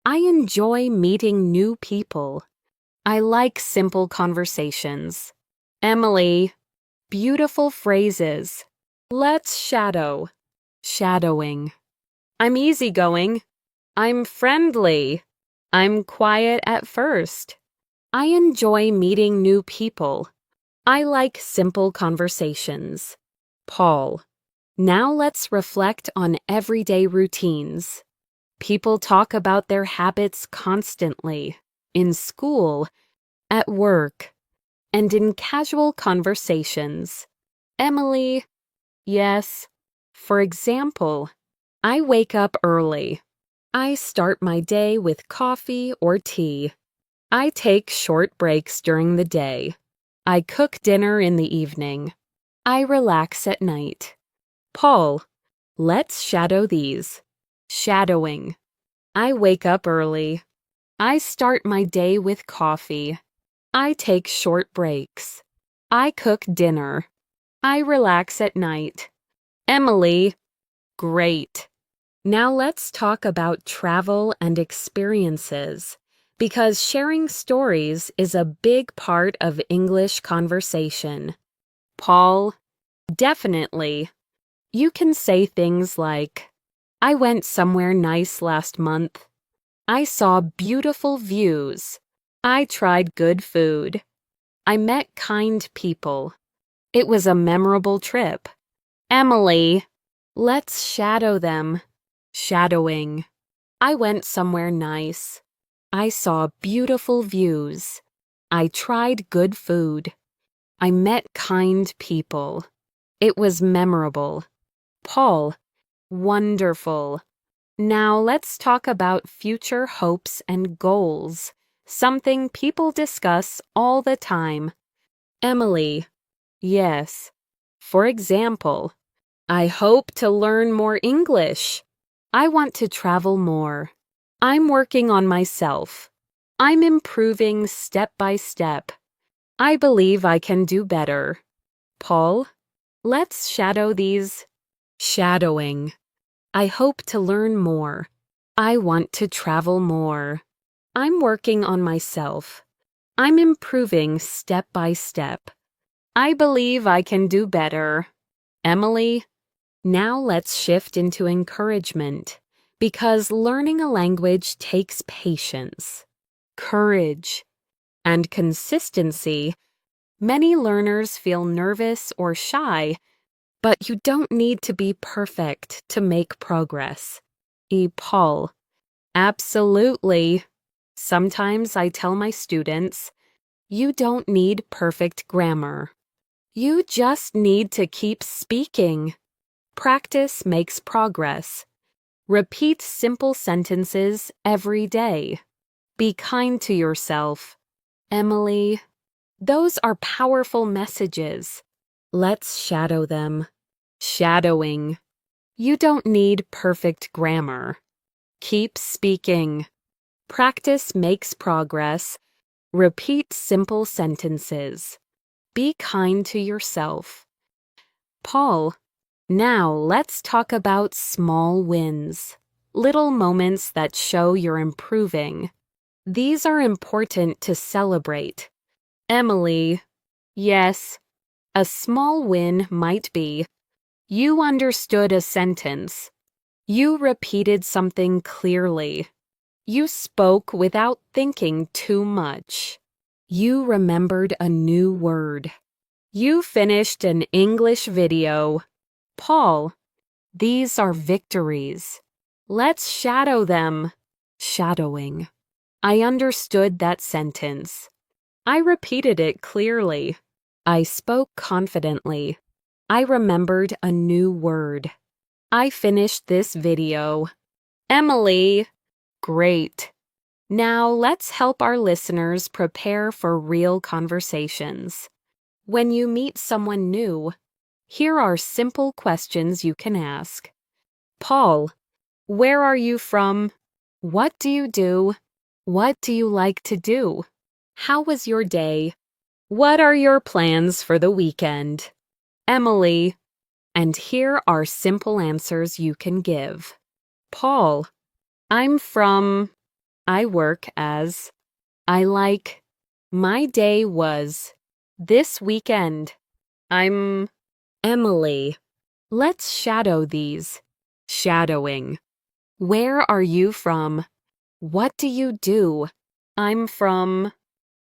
I enjoy meeting new people. I like simple conversations. Emily, beautiful phrases. Let's shadow. Shadowing. I'm easygoing. I'm friendly. I'm quiet at first. I enjoy meeting new people. I like simple conversations. Paul. Now let's reflect on everyday routines. People talk about their habits constantly, in school, at work, and in casual conversations. Emily, yes. For example, I wake up early. I start my day with coffee or tea. I take short breaks during the day. I cook dinner in the evening. I relax at night. Paul, let's shadow these. Shadowing. I wake up early. I start my day with coffee. I take short breaks. I cook dinner. I relax at night. Emily, great. Now let's talk about travel and experiences, because sharing stories is a big part of English conversation. Paul, definitely. You can say things like, I went somewhere nice last month. I saw beautiful views. I tried good food. I met kind people. It was a memorable trip. Emily, let's shadow them. Shadowing. I went somewhere nice. I saw beautiful views. I tried good food. I met kind people. It was memorable. Paul, wonderful. Now let's talk about future hopes and goals, something people discuss all the time. Emily, yes. For example, I hope to learn more English. I want to travel more. I'm working on myself. I'm improving step by step. I believe I can do better. Paul, let's shadow these. Shadowing. I hope to learn more. I want to travel more. I'm working on myself. I'm improving step by step. I believe I can do better. Emily, now let's shift into encouragement, because learning a language takes patience, courage, and consistency. Many learners feel nervous or shy, but you don't need to be perfect to make progress. Paul, absolutely. Sometimes I tell my students, you don't need perfect grammar. You just need to keep speaking. Practice makes progress. Repeat simple sentences every day. Be kind to yourself. Emily, those are powerful messages. Let's shadow them. Shadowing. You don't need perfect grammar. Keep speaking. Practice makes progress. Repeat simple sentences. Be kind to yourself. Paul, now let's talk about small wins. Little moments that show you're improving. These are important to celebrate. Emily, yes, a small win might be: you understood a sentence. You repeated something clearly. You spoke without thinking too much. You remembered a new word. You finished an English video. Paul, these are victories. Let's shadow them. Shadowing. I understood that sentence. I repeated it clearly. I spoke confidently. I remembered a new word. I finished this video. Emily, great. Now let's help our listeners prepare for real conversations. When you meet someone new, here are simple questions you can ask. Paul, where are you from? What do you do? What do you like to do? How was your day? What are your plans for the weekend? Emily, and here are simple answers you can give. Paul, I'm from, I work as, I like, my day was, this weekend, I'm, Emily. Let's shadow these. Shadowing. Where are you from? What do you do? I'm from,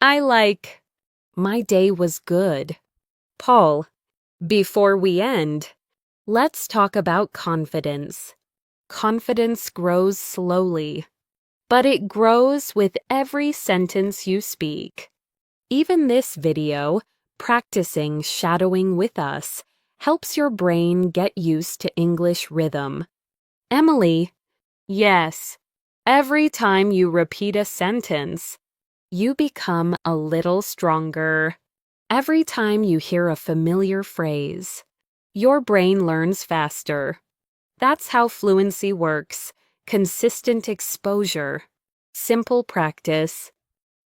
I like, my day was good. Paul, before we end, let's talk about confidence. Confidence grows slowly, but it grows with every sentence you speak. Even this video, practicing shadowing with us, helps your brain get used to English rhythm. Emily, yes, every time you repeat a sentence, you become a little stronger. Every time you hear a familiar phrase, your brain learns faster. That's how fluency works. Consistent exposure, simple practice,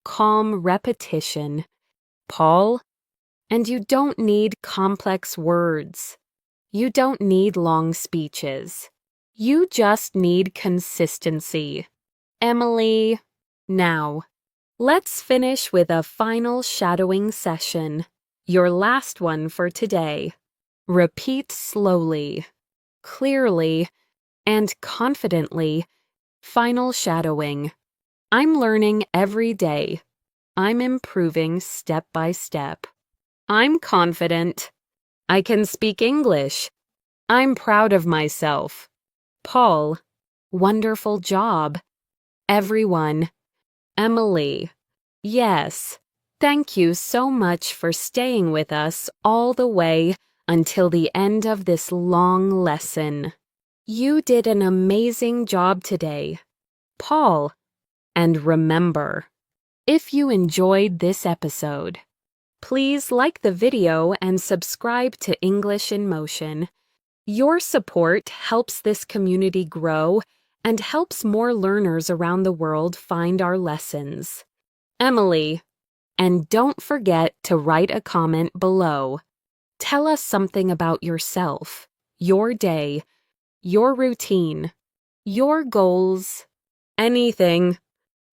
calm repetition. Paul, and you don't need complex words. You don't need long speeches. You just need consistency. Emily, now, let's finish with a final shadowing session. Your last one for today. Repeat slowly, clearly, and confidently. Final shadowing. I'm learning every day. I'm improving step by step. I'm confident. I can speak English. I'm proud of myself. Paul, wonderful job. Everyone, Emily, yes. Thank you so much for staying with us all the way until the end of this long lesson. You did an amazing job today, Paul. And remember, if you enjoyed this episode, please like the video and subscribe to English in Motion. Your support helps this community grow and helps more learners around the world find our lessons. Emily, and don't forget to write a comment below. Tell us something about yourself, your day, your routine, your goals, anything.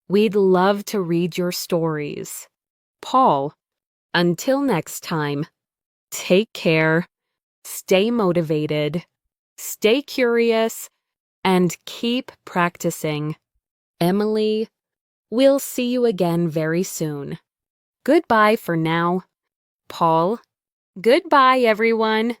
We'd love to read your stories. Paul, until next time, take care, stay motivated, stay curious, and keep practicing. Emily, we'll see you again very soon. Goodbye for now. Paul, goodbye, everyone.